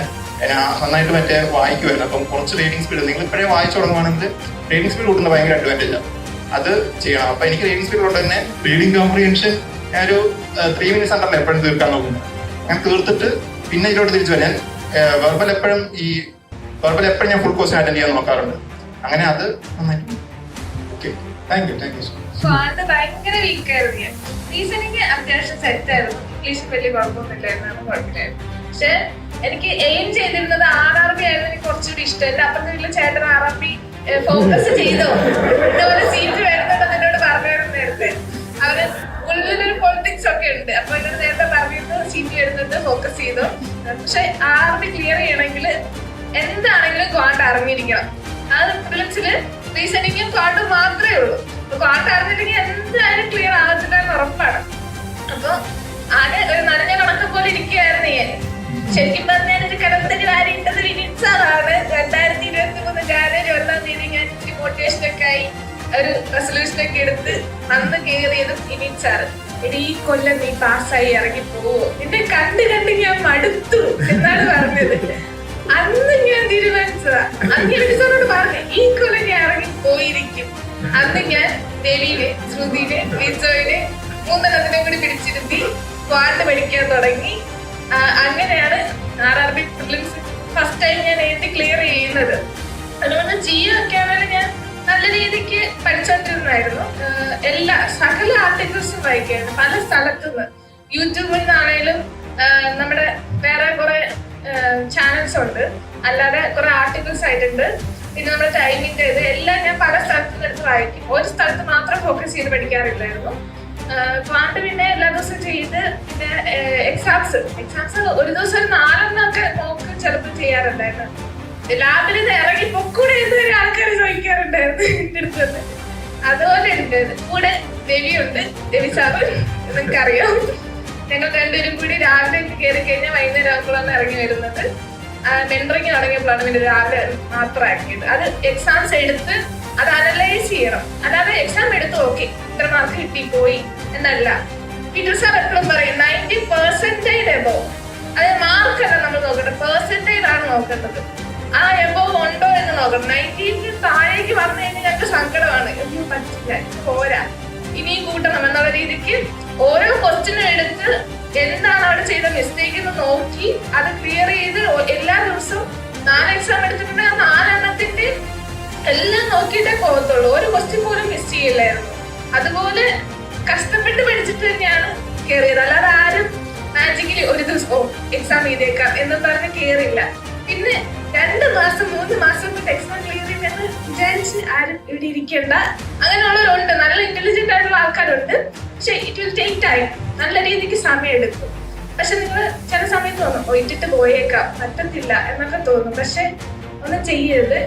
നന്നായിട്ട് മറ്റേ വായിക്കുമായിരുന്നു. അപ്പം കുറച്ച് റീഡിംഗ് സ്പീഡ് നിങ്ങൾ ഇപ്പോഴേ വായിച്ചു തുടങ്ങുവാണെങ്കിൽ റീഡിംഗ് സ്പീഡ് കൂട്ടുന്ന ഭയങ്കര അഡ്വാൻറ്റേജാണ്. അത് ചെയ്യണം. അപ്പൊ എനിക്ക് റീഡിംഗ് സ്പീഡ് കൊണ്ട് തന്നെ റീഡിംഗ് കോംപ്രിഹെൻഷൻ ഞാനൊരു 3 minutes അണ്ടറിൽ എപ്പോഴും തീർക്കാൻ നോക്കുന്നത്. ഞാൻ തീർത്തിട്ട് പിന്നെ ഇതിലോട്ട് തിരിച്ചു വരാൻ വെർബൽ എപ്പോഴും ഞാൻ ഫുൾ ക്വസ്റ്റ്യൻ അറ്റൻഡ് ചെയ്യാൻ നോക്കാറുണ്ട്. അങ്ങനെ അത് നന്നായിട്ട്. Okay, thank you so much. ഭയങ്കര വീക്കായിരുന്നു ഞാൻ. റീസണിങ് അത്യാവശ്യം സെറ്റ് ആയിരുന്നു. ഇംഗ്ലീഷ് വലിയ കുഴപ്പമൊന്നുമില്ലായിരുന്നു, കുഴപ്പമില്ലായിരുന്നു. പക്ഷെ എനിക്ക് എയിം ചെയ്തിരുന്നത് RRB ആയിരുന്നു എനിക്ക് കുറച്ചുകൂടി ഇഷ്ടം. എന്റെ അപ്പുറത്തെ വീട്ടിലെ ചേട്ടൻ RRB ഫോക്കസ് ചെയ്തോ ഇതുപോലെ സീറ്റ് വരുന്നുണ്ടെന്ന് എന്നോട് പറഞ്ഞായിരുന്നു നേരത്തെ. അവർ പക്ഷെ RRB ക്ലിയർ ചെയ്യണമെങ്കിൽ എന്താണെങ്കിലും ക്വാണ്ട് അറിഞ്ഞിരിക്കണം. അത് പ്രിലിംസില് റീസണിങ്ങും ക്വാണ്ടും മാത്രമേ ഉള്ളൂ. ക്വാണ്ട് അറിഞ്ഞില്ലെങ്കിൽ എന്തായാലും ക്ലിയർ ആകത്തില്ല എന്ന് ഉറപ്പാണ്. അപ്പൊ ആകെ ഒരു നനഞ്ഞ കണക്ക് പോലെ ഇരിക്കുകയായിരുന്നു ഞാൻ. ശരിക്കും പറഞ്ഞാൽ ഒരു കടത്തിന് കാര്യപ്പെട്ടത് വിനിറ്റ്സാണ്. 2023 ജാനുവരി 1-ാം തീയതി ഞാൻ ഇച്ചിരി മോട്ടിവേഷനൊക്കെ ആയി ഒരു റെസൊല്യൂഷനൊക്കെ എടുത്ത് അന്ന് കയറിയതും വിനിറ്റ്സാറ്. ഈ കൊല്ലം നീ പാസ്സായി ഇറങ്ങി പോവോ, നിന്നെ കണ്ട് ഞാൻ മടുത്തു എന്നാണ് പറഞ്ഞത്. അന്ന് ഞാൻ തീരുമാനിച്ചതാ. അന്ന് വിനിറ്റ്സാറോട് പറഞ്ഞു ഈ കൊല്ലം ഞാൻ ഇറങ്ങി പോയിരിക്കും. അന്ന് ഞാൻ ദേവീനെ, ശ്രുതിനെ, വിജോയിനെ 3 കൂടി പിടിച്ചിരുത്തി ക്വാണ്ട് പഠിക്കാൻ തുടങ്ങി. അങ്ങനെയാണ് RRB പ്രിലിംസ് ഫസ്റ്റ് ടൈം ഞാൻ എഴുതി ക്ലിയർ ചെയ്യുന്നത്. അതുകൊണ്ട് ജിയോ ഒക്കെ ആണെങ്കിലും ഞാൻ നല്ല രീതിക്ക് പഠിച്ചോണ്ടിരുന്നായിരുന്നു. സകല ആർട്ടിക്കിൾസും വായിക്കുകയായിരുന്നു പല സ്ഥലത്തുനിന്ന്. യൂട്യൂബിൽ നിന്നാണേലും നമ്മുടെ വേറെ കുറെ ചാനൽസ് ഉണ്ട്, അല്ലാതെ കുറെ ആർട്ടിക്കിൾസ് ആയിട്ടുണ്ട്. പിന്നെ നമ്മുടെ ടൈമിന്റെ ഇത് എല്ലാം ഞാൻ പല സ്ഥലത്തും എടുത്ത് വായിക്കും. ഒരു സ്ഥലത്ത് മാത്രം ഫോക്കസ് ചെയ്ത് പഠിക്കാറില്ലായിരുന്നു. ക്വാണ്ട് പിന്നെ എല്ലാ ദിവസവും ചെയ്ത് പിന്നെ എക്സാംസ് ഒരു ദിവസം 4 നോക്ക് ചിലപ്പോൾ ചെയ്യാറുണ്ടായിരുന്നു. ലാബിൽ ഇത് ഇറങ്ങി പൊക്കൂടെ ഇതുവരെ ആൾക്കാർ ചോദിക്കാറുണ്ടായിരുന്നു എന്റെ അടുത്ത്. അതുപോലെ ഉണ്ട്. കൂടെ രവിയുണ്ട്, രവി സാറ്, നിങ്ങൾക്കറിയാം. ഞങ്ങൾ രണ്ടുപേരും കൂടി രാവിലെ കയറി കഴിഞ്ഞാൽ വൈകുന്നേരം ആകുമ്പോഴാണ് ഇറങ്ങി വരുന്നത്. മെൻറ്ററിങ് തുടങ്ങിയപ്പോഴാണ് പിന്നെ രാവിലെ മാത്രം ആക്കിയത്. അത് എക്സാംസ് എടുത്ത് അത് അനലൈസ് ചെയ്യണം. അല്ലാതെ എക്സാം എടുത്ത് ഓക്കെ ഇത്ര മാർക്ക് കിട്ടി പോയി എന്നല്ല. പീറ്റർ സാർ എപ്പോഴും പറയും 90% എബോവ്. അതായത് മാർക്കല്ല നമ്മൾ നോക്കട്ടെ, പെർസെന്റേജ് ആണ് നോക്കേണ്ടത്. ആ എബോവ് ഉണ്ടോ എന്ന് നോക്കണം. 90 താഴേക്ക് വന്നു കഴിഞ്ഞാൽ ഞങ്ങൾക്ക് സങ്കടമാണ്. ഒന്നും പറ്റില്ല, പോരാ, ഇനിയും കൂട്ടണം എന്നുള്ള രീതിക്ക് ഓരോ ക്വസ്റ്റ്യനും എടുത്ത് എന്താണ് അവിടെ ചെയ്ത മിസ്റ്റേക്ക് എന്ന് നോക്കി അത് ക്ലിയർ ചെയ്ത് എല്ലാ ദിവസവും 4 എക്സാം എടുത്തിട്ടുണ്ടെങ്കിൽ 4 എണ്ണത്തിന്റെ എല്ലാം നോക്കിയിട്ടേ പോകത്തുള്ളൂ. ഒരു ക്വസ്റ്റ്യൻ പോലും മിസ് ചെയ്യില്ലായിരുന്നു. അതുപോലെ കഷ്ടപ്പെട്ട് പഠിച്ചിട്ട് തന്നെയാണ് കയറിയത്. അല്ലാതെ ആരും മാജിക്കലി ഒരു ദിവസം എക്സാം ചെയ്തേക്കാം എന്ന് പറഞ്ഞ് കയറില്ല. പിന്നെ 2 മാസം 3 മാസം കൊണ്ട് എക്സാം ക്ലിയർ ചെയ്യുമെന്ന് വിചാരിച്ച് ആരും ഇവിടെ ഇരിക്കേണ്ട. അങ്ങനെയുള്ളവരുണ്ട്, നല്ല ഇന്റലിജന്റ് ആയിട്ടുള്ള ആൾക്കാരുണ്ട്. പക്ഷെ ഇറ്റ് വിൽ ടേക്ക് ടൈം. നല്ല രീതിക്ക് സമയം എടുക്കും. പക്ഷെ നിങ്ങൾ ചില സമയത്ത് തോന്നും ഇട്ടിട്ട് പോയേക്കാം, പറ്റത്തില്ല എന്നൊക്കെ തോന്നും. പക്ഷെ ഒന്നും ചെയ്യരുത്.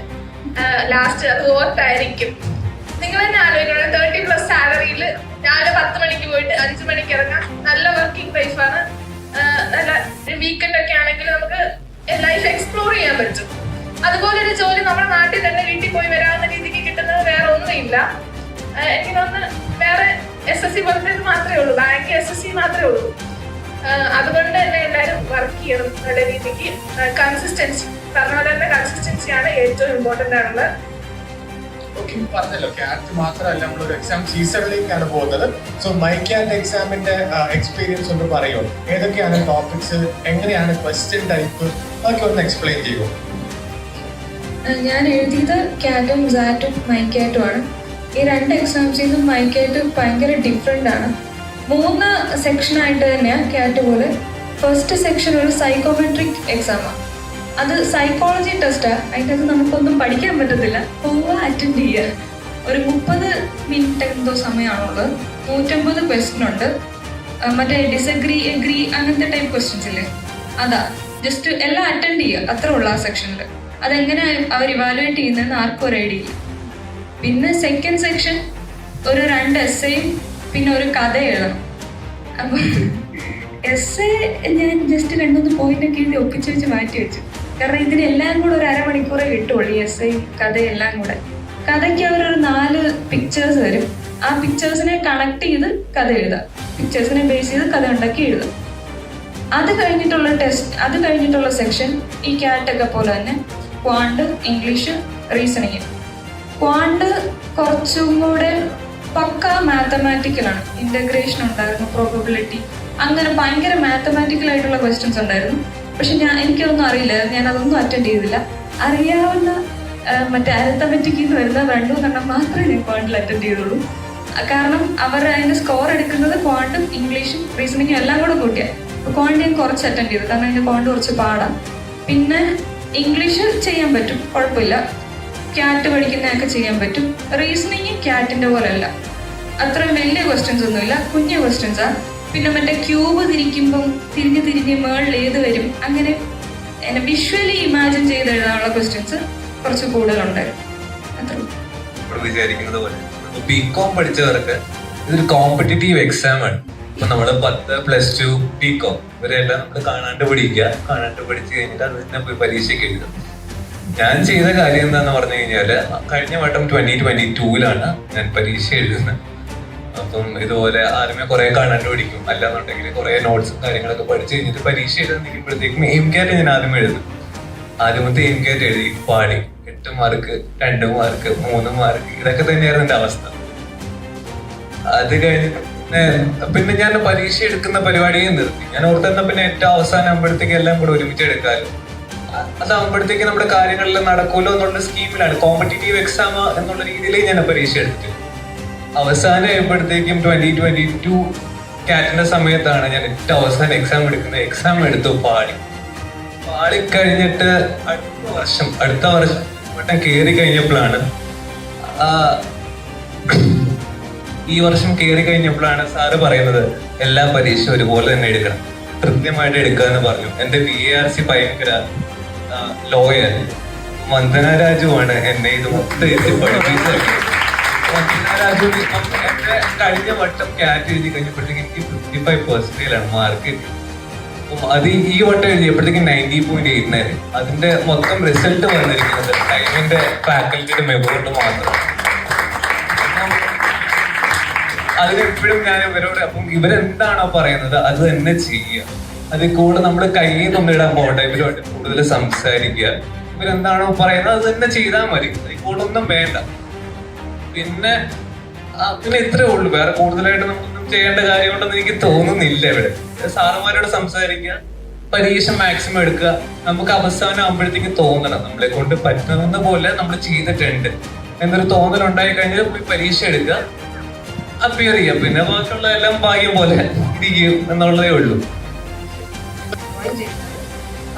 ലാസ്റ്റ് അത് ഓർത്തായിരിക്കും. നിങ്ങൾ തന്നെ ആലോചിക്കണം, 30+ സാലറിയിൽ രാവിലെ 10 മണിക്ക് പോയിട്ട് 5 മണിക്ക് ഇറങ്ങാം. നല്ല വർക്കിംഗ് ലൈഫാണ്. നല്ല വീക്കെൻഡ് ഒക്കെ ആണെങ്കിൽ നമുക്ക് ലൈഫ് എക്സ്പ്ലോർ ചെയ്യാൻ പറ്റും. അതുപോലെ ഒരു ജോലി നമ്മുടെ നാട്ടിൽ തന്നെ വീട്ടിൽ പോയി വരാവുന്ന രീതിക്ക് കിട്ടുന്നത് വേറെ ഒന്നുമില്ല. എനിക്ക് തോന്നുന്നു വേറെ SSC പോലത്തെ മാത്രമേ ഉള്ളൂ, ബാങ്ക് SSC മാത്രമേ ഉള്ളൂ. അതുകൊണ്ട് തന്നെ എല്ലാവരും വർക്ക് ചെയ്യണം നല്ല രീതിക്ക്. കൺസിസ്റ്റൻസി പറഞ്ഞ പോലെ തന്നെ കൺസിസ്റ്റൻസിയാണ് ഏറ്റവും ഇമ്പോർട്ടന്റ് ആണുള്ളത്. പറഞ്ഞല്ലോ ക്യാറ്റ് മാത്രമല്ല നമ്മളൊരു എക്സാം സീസണിലേക്കാണ് പോകുന്നത്. സോ മൈ ക്യാറ്റ് എക്സാമിന്റെ എക്സ്പീരിയൻസ് ഒന്ന് പറയുമോ? ഏതൊക്കെയാണ് ടോപ്പിക്സ്, എങ്ങനെയാണ് ക്വസ്റ്റ്യൻ ടൈപ്പ്, അതൊക്കെ ഒന്ന് എക്സ്പ്ലെയിൻ ചെയ്യുമോ? ഞാൻ എഴുതിയത് ക്യാറ്റും സാറ്റും മൈ ക്യാറ്റും ആണ്. ഈ 2 എക്സാംസിൽ നിന്നും മൈ ക്യാറ്റ് ഭയങ്കര ഡിഫറെൻ്റ് ആണ്. 3 സെക്ഷനായിട്ട് തന്നെയാണ് ക്യാറ്റ് പോലെ. ഫസ്റ്റ് സെക്ഷൻ ഒരു സൈക്കോമെട്രിക് എക്സാമാണ്. അത് സൈക്കോളജി ടെസ്റ്റാണ്. അതിൻ്റെ അത് നമുക്കൊന്നും പഠിക്കാൻ പറ്റത്തില്ല, പോവുക അറ്റൻഡ് ചെയ്യുക. ഒരു 30 മിനിറ്റ് എന്തോ സമയമാണുള്ളത്. 150 ക്വസ്റ്റ്യൻ ഉണ്ട്. മറ്റേ ഡിസഗ്രി, എഗ്രി അങ്ങനത്തെ ടൈപ്പ് ക്വസ്റ്റ്യൻസ് ഇല്ലേ, അതാ. ജസ്റ്റ് എല്ലാം അറ്റൻഡ് ചെയ്യുക, അത്രേ ഉള്ളൂ ആ സെക്ഷനിൽ. അതെങ്ങനെ അവർ ഇവാലുവേറ്റ് ചെയ്യുന്നതെന്ന് ആർക്കും ഒരു ഐഡിയ ഇല്ല. പിന്നെ സെക്കൻഡ് സെക്ഷൻ ഒരു 2 എസ്സേയും പിന്നെ ഒരു കഥ എഴുതണം. അപ്പം എസ്സേ ഞാൻ ജസ്റ്റ് 2-3 പോയിന്റൊക്കെ എഴുതി ഒപ്പിച്ച് വെച്ച് മാറ്റി വെച്ചു. കാരണം ഇതിനെല്ലാം കൂടെ ഒരു അരമണിക്കൂറേ കിട്ടുള്ളൂ, ഈ എസ്സേയും കഥയെല്ലാം കൂടെ. കഥയ്ക്ക് അവരൊരു 4 പിക്ചേഴ്സ് തരും. ആ പിക്ചേഴ്സിനെ കണക്ട് ചെയ്ത് കഥ എഴുതാം, പിക്ചേഴ്സിനെ ബേസ് ചെയ്ത് കഥ ഉണ്ടാക്കി എഴുതാം. അത് കഴിഞ്ഞിട്ടുള്ള സെക്ഷൻ ഈ ക്യാറ്റൊക്കെ പോലെ തന്നെ ക്വാണ്ട്, ഇംഗ്ലീഷ്, റീസണിങ്. ക്വാണ്ട് കുറച്ചും കൂടെ പക്ക മാത്തമാറ്റിക്കലാണ്. ഇൻ്റഗ്രേഷൻ ഉണ്ടായിരുന്നു, പ്രോബബിലിറ്റി, അങ്ങനെ ഭയങ്കര മാത്തമാറ്റിക്കൽ ആയിട്ടുള്ള ക്വസ്റ്റ്യൻസ് ഉണ്ടായിരുന്നു. പക്ഷെ എനിക്കൊന്നും അറിയില്ല, ഞാൻ അതൊന്നും അറ്റൻഡ് ചെയ്തില്ല. അറിയാവുന്ന മറ്റേ അരിത്തമെറ്റിക്കിൽ നിന്ന് വരുന്ന 2 മാത്രമേ ഞാൻ ക്വാണ്ടിൽ അറ്റൻഡ് ചെയ്തുള്ളൂ. കാരണം അവർ അതിൻ്റെ സ്കോർ എടുക്കുന്നത് ക്വാണ്ടും ഇംഗ്ലീഷും റീസണിങ്ങും എല്ലാം കൂടെ കൂട്ടിയാൽ. ക്വാണ്ട് ഞാൻ കുറച്ച് അറ്റൻഡ് ചെയ്തു, കാരണം അതിൻ്റെ ക്വാണ്ട് കുറച്ച് പാടാം. പിന്നെ ഇംഗ്ലീഷ് ചെയ്യാൻ പറ്റും, കുഴപ്പമില്ല. ക്യാറ്റ് പഠിക്കുന്നതൊക്കെ ചെയ്യാൻ പറ്റും. റീസണിങ് ക്യാറ്റിൻ്റെ പോലെയല്ല, അത്രയും വലിയ ക്വസ്റ്റ്യൻസ് ഒന്നുമില്ല, കുഞ്ഞു ക്വസ്റ്റ്യൻസാണ്. പിന്നെ മറ്റേ ക്യൂബ് തിരിക്കുമ്പം തിരിഞ്ഞ് മേളിൽ ഏത് വരും, അങ്ങനെ എന്നെ വിഷ്വലി ഇമാജിൻ ചെയ്ത് എഴുതാനുള്ള ക്വസ്റ്റ്യൻസ് കുറച്ച് കൂടുതലുണ്ടായിരുന്നു. അത്ര വിചാരിക്കുന്നത് പോലെ ബികോം പഠിച്ചവർക്ക് ഇതൊരു കോമ്പറ്റീറ്റീവ് എക്സാം ആണ്. ഇപ്പൊ നമ്മള് 10, +2, ബികോം ഇവരെല്ലാം നമ്മൾ കാണാണ്ട് പഠിച്ചു കഴിഞ്ഞിട്ട് അത് തന്നെ പോയി പരീക്ഷയ്ക്ക് എഴുതും. ഞാൻ ചെയ്ത കാര്യം എന്താന്ന് പറഞ്ഞു കഴിഞ്ഞാല് കഴിഞ്ഞ വട്ടം 2022-ലാണ് ഞാൻ പരീക്ഷ എഴുതുന്നത്. അപ്പം ഇതുപോലെ ആദ്യമേ കുറെ കാണാണ്ട് പഠിക്കും, അല്ലാന്നുണ്ടെങ്കിൽ കുറെ നോട്ട്സും കാര്യങ്ങളൊക്കെ പഠിച്ചു കഴിഞ്ഞിട്ട് പരീക്ഷ എഴുതാൻ നിൽക്കുമ്പോഴത്തേക്കും എയിം ക്യാറ്റ് ഞാൻ ആദ്യം എഴുതും. ആദ്യമത്തെ എയിം ക്യാറ്റ് എഴുതി പാടി 8 മാർക്ക്, 2 മാർക്ക്, 3 മാർക്ക്, ഇതൊക്കെ തന്നെയായിരുന്നു എന്റെ അവസ്ഥ. അത് കഴിഞ്ഞ് പിന്നെ ഞാൻ പരീക്ഷ എടുക്കുന്ന പരിപാടിയെ നിർത്തി. ഞാൻ ഓർത്തെന്നാ പിന്നെ ഏറ്റവും അവസാനം ആകുമ്പോഴത്തേക്ക് എല്ലാം കൂടെ ഒരുമിച്ച് എടുക്കാമല്ലോ, അതാകുമ്പോഴത്തേക്ക് നമ്മുടെ കാര്യങ്ങളെല്ലാം നടക്കുമല്ലോ എന്നുള്ള സ്കീമിലാണ്. കോമ്പറ്റീറ്റീവ് എക്സാം എന്നുള്ള രീതിയിൽ ഞാൻ പരീക്ഷ എടുത്തിട്ട് അവസാനം ആയപ്പോഴത്തേക്കും 2022 കാറ്റിന്റെ സമയത്താണ് ഞാൻ ഏറ്റവും അവസാനം എക്സാം എടുക്കുന്നത്. എക്സാം എടുത്തു, പാടിക്കഴിഞ്ഞിട്ട് അടുത്ത വർഷം വട്ടം കയറി കഴിഞ്ഞപ്പോഴാണ് ഈ വർഷം കയറി കഴിഞ്ഞപ്പോഴാണ് സാറ് പറയുന്നത് എല്ലാ പരീക്ഷ ഒരുപോലെ തന്നെ എടുക്കണം, കൃത്യമായിട്ട് എടുക്കുക എന്ന് പറഞ്ഞു. എന്റെ VARC ഭയങ്കര ലോയർ വന്ദന രാജുവാണ് എന്നെ ഇത് മൊത്തം എഴുതി പഠിപ്പിച്ചത്. വന്ദന രാജു എന്റെ കഴിഞ്ഞ വട്ടം കാറ്റ് എഴുതി കഴിഞ്ഞപ്പോഴത്തേക്ക് എനിക്ക് 55% മാർക്ക് കിട്ടി. അത് ഈ വട്ടം എഴുതിയപ്പോഴത്തേക്കും 90.89. അതിന്റെ മൊത്തം റിസൾട്ട് വന്നിരിക്കുന്നത് ടൈമിന്റെ ഫാക്കൽറ്റിയുടെ മെമ്മോട്ട് മാത്രം. അതിനെപ്പോഴും ഞാൻ ഇവരോട്, അപ്പം ഇവരെന്താണോ പറയുന്നത് അത് തന്നെ ചെയ്യുക. അതിൽ കൂടെ നമ്മൾ കയ്യിൽ നിന്നൊന്നും ഇടാൻ പോകട്ടെ, ഇവരുമായിട്ട് കൂടുതൽ സംസാരിക്കുക. ഇവരെന്താണോ പറയുന്നത് അത് തന്നെ ചെയ്താൽ മതി, അതിൽ കൂടെ ഒന്നും വേണ്ട. പിന്നെ ഇത്രേ ഉള്ളൂ, വേറെ കൂടുതലായിട്ട് നമ്മളൊന്നും ചെയ്യേണ്ട കാര്യമുണ്ടെന്ന് എനിക്ക് തോന്നുന്നില്ല. ഇവിടെ സാറുമാരോട് സംസാരിക്കുക, പരീക്ഷ മാക്സിമം എടുക്കുക. നമുക്ക് അവസാനം ആകുമ്പോഴത്തേക്ക് തോന്നണം നമ്മളെ കൊണ്ട് പറ്റുന്ന പോലെ നമ്മൾ ചെയ്തിട്ടുണ്ട് എന്നൊരു തോന്നലുണ്ടായി കഴിഞ്ഞാൽ പോയി പരീക്ഷ എടുക്കുക, അപ്പിയർ ചെയ്യാം. പിന്നെ ബാക്കിയുള്ള എല്ലാം ഭാഗ്യം പോലെ ഇരിക്കും എന്നുള്ളതേ ഉള്ളൂ.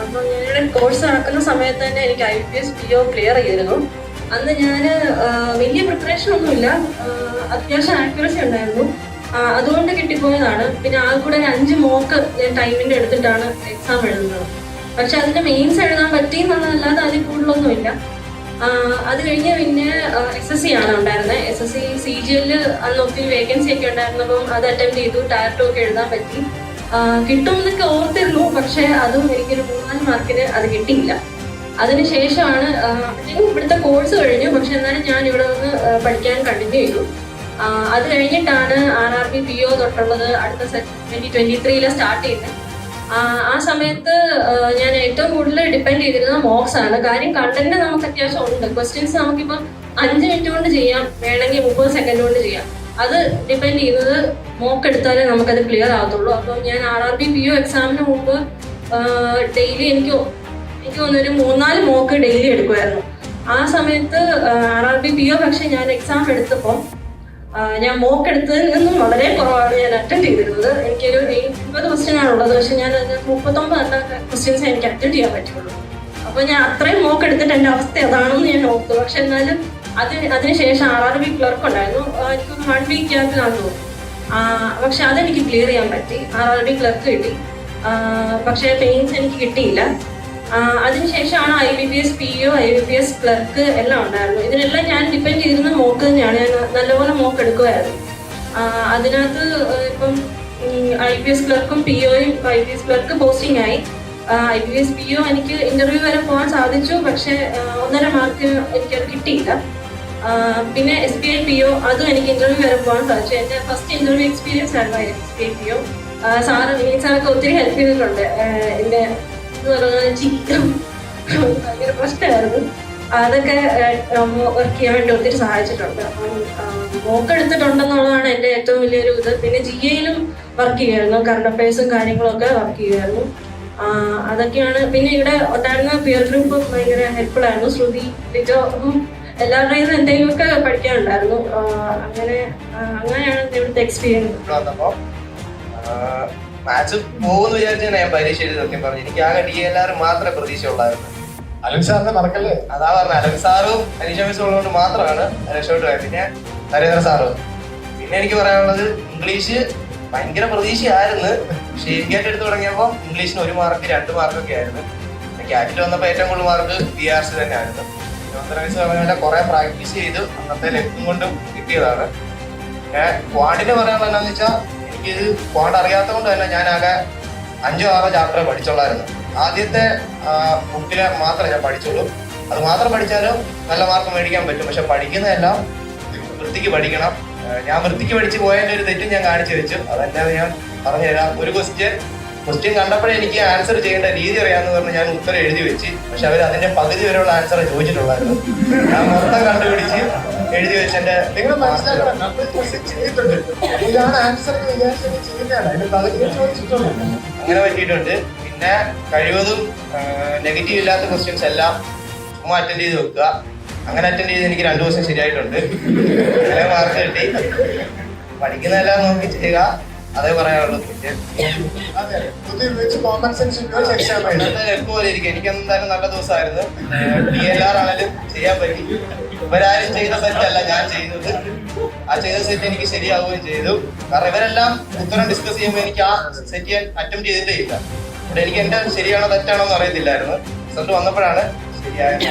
അപ്പൊ ഞങ്ങളുടെ കോഴ്സ് നടക്കുന്ന സമയത്ത് തന്നെ എനിക്ക് IPS PO ക്ലിയർ ചെയ്തിരുന്നു. അന്ന് ഞാൻ വലിയ പ്രിപ്പറേഷൻ ഒന്നുമില്ല, അത്യാവശ്യം ആക്യുറസി ഉണ്ടായിരുന്നു, അതുകൊണ്ട് കിട്ടിപ്പോയതാണ്. പിന്നെ ആ കൂടെ 5 മോക്ക് ഞാൻ ടൈമിന്റെ എടുത്തിട്ടാണ് എക്സാം എഴുതുന്നത്. പക്ഷെ അതിന്റെ മെയിൻസ് എഴുതാൻ പറ്റി എന്നുള്ളതല്ലാതെ അതിൽ കൂടുതലൊന്നുമില്ല. അത് കഴിഞ്ഞ് പിന്നെ SSC ആണ് ഉണ്ടായിരുന്നത്. SSC CGL അന്ന് ഒത്തിരി വേക്കൻസി ഒക്കെ ഉണ്ടായിരുന്നപ്പം അത് അറ്റൻഡ് ചെയ്തു. Tier 2 ഒക്കെ എഴുതാൻ പറ്റി, കിട്ടുമെന്നൊക്കെ ഓർത്തിരുന്നു. പക്ഷെ അതും എനിക്കൊരു 3-4 മാർക്കിന് അത് കിട്ടിയില്ല. അതിനുശേഷമാണ് ഇവിടുത്തെ കോഴ്സ് കഴിഞ്ഞു, പക്ഷെ എന്നാലും ഞാൻ ഇവിടെ നിന്ന് പഠിക്കാൻ കണ്ടിന്യൂ ചെയ്തു. അത് കഴിഞ്ഞിട്ടാണ് RRB PO തൊട്ടുള്ളത് അടുത്ത 2023 സ്റ്റാർട്ട് ചെയ്യുന്നത്. ആ സമയത്ത് ഞാൻ ഏറ്റവും കൂടുതൽ ഡിപ്പെൻഡ് ചെയ്തിരുന്നത് മോക്സ് ആണ്. കാര്യം കണ്ടന്റ് നമുക്ക് അത്യാവശ്യം ഉണ്ട്, ക്വസ്റ്റ്യൻസ് നമുക്കിപ്പം 5 മിനിറ്റ് കൊണ്ട് ചെയ്യാം, വേണമെങ്കിൽ 30 സെക്കൻഡ് കൊണ്ട് ചെയ്യാം. അത് ഡിപ്പെൻഡ് ചെയ്യുന്നത് മോക്ക് എടുത്താലേ നമുക്കത് ക്ലിയർ ആകത്തുള്ളൂ. അപ്പം ഞാൻ RRB PO എക്സാമിന് മുമ്പ് ഡെയിലി എനിക്ക് തോന്നുന്നൊരു 3-4 മോക്ക് ഡെയിലി എടുക്കുമായിരുന്നു. ആ സമയത്ത് RRB PO പക്ഷെ ഞാൻ എക്സാം എടുത്തപ്പോൾ ഞാൻ മോക്ക് എടുത്തതിൽ നിന്നും വളരെ കുറവാണ് ഞാൻ അറ്റൻഡ് ചെയ്തിരുന്നത്. എനിക്കൊരു 80 ക്വസ്റ്റ്യൻ ആണുള്ളത്, പക്ഷെ ഞാൻ 39 ക്വസ്റ്റ്യൻസ് എനിക്ക് അറ്റൻഡ് ചെയ്യാൻ പറ്റുള്ളൂ. അപ്പൊ ഞാൻ അത്രയും മോക്ക് എടുത്തിട്ട് എൻ്റെ അവസ്ഥ അതാണെന്ന് ഞാൻ ഓർത്തു. പക്ഷെ എന്നാലും അതിനുശേഷം RRB ക്ലർക്ക് ഉണ്ടായിരുന്നു, എനിക്കൊന്ന് 1 വീക്ക് ഗ്യാപ്പിലാണെന്ന് തോന്നുന്നു. പക്ഷെ അതെനിക്ക് ക്ലിയർ ചെയ്യാൻ പറ്റി, RRB ക്ലർക്ക് കിട്ടി. പക്ഷെ മെയിൻസ് എനിക്ക് കിട്ടിയില്ല. അതിനുശേഷമാണ് IBPS PO, IBPS ക്ലർക്ക് എല്ലാം ഉണ്ടായിരുന്നു. ഇതിനെല്ലാം ഞാൻ ഡിപ്പെൻഡ് ചെയ്തിരുന്ന മോക്ക് തന്നെയാണ്. ഞാൻ നല്ലപോലെ മോക്ക് എടുക്കുമായിരുന്നു. അതിനകത്ത് ഇപ്പം IPS ക്ലർക്കും POയും IPS ക്ലർക്ക് പോസ്റ്റിംഗ് ആയി. IPS PO എനിക്ക് ഇന്റർവ്യൂ വരെ പോകാൻ സാധിച്ചു, പക്ഷെ 1.5 മാർക്ക് എനിക്കത് കിട്ടിയില്ല. പിന്നെ SBI PO അതും എനിക്ക് ഇന്റർവ്യൂ വരെ പോകാൻ സാധിച്ചു. എൻ്റെ ഫസ്റ്റ് ഇന്റർവ്യൂ എക്സ്പീരിയൻസ് ആയിരുന്നു SBI PO. സാറൊക്കെ ഒത്തിരി ഹെൽപ്പ് ചെയ്തിട്ടുണ്ട്. എൻ്റെ ഭയങ്കര പ്രശ്നമായിരുന്നു, അതൊക്കെ വർക്ക് ചെയ്യാൻ വേണ്ടി ഒത്തിരി സഹായിച്ചിട്ടുണ്ട്. അപ്പം മോക്ക് എടുത്തിട്ടുണ്ടെന്നുള്ളതാണ് എൻ്റെ ഏറ്റവും വലിയൊരു ഇത്. പിന്നെ GAയിലും വർക്ക് ചെയ്യുമായിരുന്നു, കറണ്ട് അഫയേഴ്സും കാര്യങ്ങളൊക്കെ വർക്ക് ചെയ്യുമായിരുന്നു. അതൊക്കെയാണ്. പിന്നെ ഇവിടെ ഉണ്ടായിരുന്ന പിയർ ഗ്രൂപ്പ് ഭയങ്കര ഹെൽപ്ഫുൾ ആയിരുന്നു. ശ്രുതി, ലിജോ, എല്ലാവരുടെയും എന്തെങ്കിലുമൊക്കെ പഠിക്കാനുണ്ടായിരുന്നു. അങ്ങനെയാണ് ഇവിടുത്തെ എക്സ്പീരിയൻസ്. മാത്സ് പോകുമെന്ന് വിചാരിച്ചാണ് ഞാൻ പരീക്ഷ എഴുതി. സത്യം പറഞ്ഞു എനിക്ക് ആകെ DLR മാത്രമേ പ്രതീക്ഷ ഉള്ളായിരുന്നു. അലൻ സാറിനെ മറക്കല്ലേ? അതാ പറഞ്ഞ അലൻ സാറും അനീഷ മിസ്സും ഉള്ളതുകൊണ്ട് മാത്രമാണ് രക്ഷോട്ട് പോയത്. പിന്നെ നരേന്ദ്ര സാറും. പിന്നെ എനിക്ക് പറയാനുള്ളത് ഇംഗ്ലീഷ് ഭയങ്കര പ്രതീക്ഷയായിരുന്നു. പക്ഷെ എംകാറ്റ് എടുത്ത് തുടങ്ങിയപ്പോൾ ഇംഗ്ലീഷിന് 1 മാർക്ക് 2 മാർക്കൊക്കെ ആയിരുന്നു. ക്യാറ്റിൽ വന്നപ്പോൾ ഏറ്റവും കൂടുതൽ മാർക്ക് BRC തന്നെ ആയിരുന്നു. 1.5 വയസ്സ് പറഞ്ഞാൽ കുറെ പ്രാക്ടീസ് ചെയ്തു അന്നത്തെ ലക്ഷ്യം കൊണ്ടും കിട്ടിയതാണ്. ക്വാണ്ടിനെ പറയാനുള്ള എന്താണെന്ന് വെച്ചാൽ എനിക്കിത് ക്വാണ്ട് അറിയാത്തത് കൊണ്ട് തന്നെ ഞാൻ ആകെ 5-6 ചാപ്റ്റർ പഠിച്ചോളായിരുന്നു. ആദ്യത്തെ ബുക്കിലെ മാത്രമേ ഞാൻ പഠിച്ചുള്ളൂ. അത് മാത്രം പഠിച്ചാലും നല്ല മാർക്ക് മേടിക്കാൻ പറ്റും. പക്ഷെ പഠിക്കുന്നതെല്ലാം വൃത്തിക്ക് പഠിക്കണം. ഞാൻ വൃത്തിക്ക് പഠിച്ച് പോയതിൻ്റെ ഒരു തെറ്റും ഞാൻ കാണിച്ചു വെച്ചു. അതല്ലാതെ ഞാൻ പറഞ്ഞുതരാം. ഒരു ക്വസ്റ്റ്യൻ കണ്ടപ്പോഴേ എനിക്ക് ആൻസർ ചെയ്യേണ്ട രീതി അറിയാമെന്ന് പറഞ്ഞ് ഞാൻ ഉത്തരം എഴുതി വെച്ച്. പക്ഷെ അവർ അതിന്റെ പകുതി വരെയുള്ള ആൻസർ ചോദിച്ചിട്ടുള്ളായിരുന്നു. ഞാൻ മൊത്തം കണ്ടുപിടിച്ച് എഴുതി വെച്ച് എന്റെ നിങ്ങൾ മനസ്സിലാക്കണം, നമ്മൾ ക്വസ്റ്റ്യൻ ചെയ്തിട്ടുണ്ട്, ഇതാണ് ആൻസർ എന്ന് വിചാരിച്ചത് ചെയ്യുന്നതാണ്. അതിന്റെ പകുതി ചോദിച്ചിട്ടുണ്ട്. അങ്ങനെ പറ്റിയിട്ടുണ്ട്. പിന്നെ കഴിവതും നെഗറ്റീവ് ഇല്ലാത്ത ക്വസ്റ്റ്യൻസ് എല്ലാം ചുമ്മാ അറ്റൻഡ് ചെയ്ത് വെക്കുക. അങ്ങനെ അറ്റൻഡ് ചെയ്ത് എനിക്ക് 2 ദിവസം ശരിയായിട്ടുണ്ട്. അങ്ങനെ മാർക്ക് കിട്ടി. പഠിക്കുന്നതെല്ലാം നോക്കി ചെയ്യുക, അതേ പറയാനുള്ളൂ. അതെ, പുതിയ വെച്ച് കോമൺ സെൻസ് ഉപയോഗിച്ച് എക്സാം എളുപ്പപോലെ ഇരിക്കും. എനിക്ക് എന്തായാലും നല്ല ദിവസമായിരുന്നു. DLR ആണെങ്കിലും ചെയ്യാൻ പറ്റി. ഇവരാരും ചെയ്ത സെറ്റ് അല്ല ഞാൻ ചെയ്തത്. ആ ചെയ്ത സെറ്റ് എനിക്ക് ശരിയാവുകയും ചെയ്തു. കാരണം ഇവരെല്ലാം ഉത്തരം ഡിസ്കസ് ചെയ്യുമ്പോൾ എനിക്ക് ആ സെറ്റ് ചെയ്യാൻ അറ്റംപ്റ്റ് ചെയ്തിട്ടേ ഇല്ല. ഇവിടെ എനിക്ക് എന്റെ ശരിയാണോ തെറ്റാണോ എന്ന് അറിയത്തില്ലായിരുന്നു. റിസൾട്ട് വന്നപ്പോഴാണ് ശരിയായത്.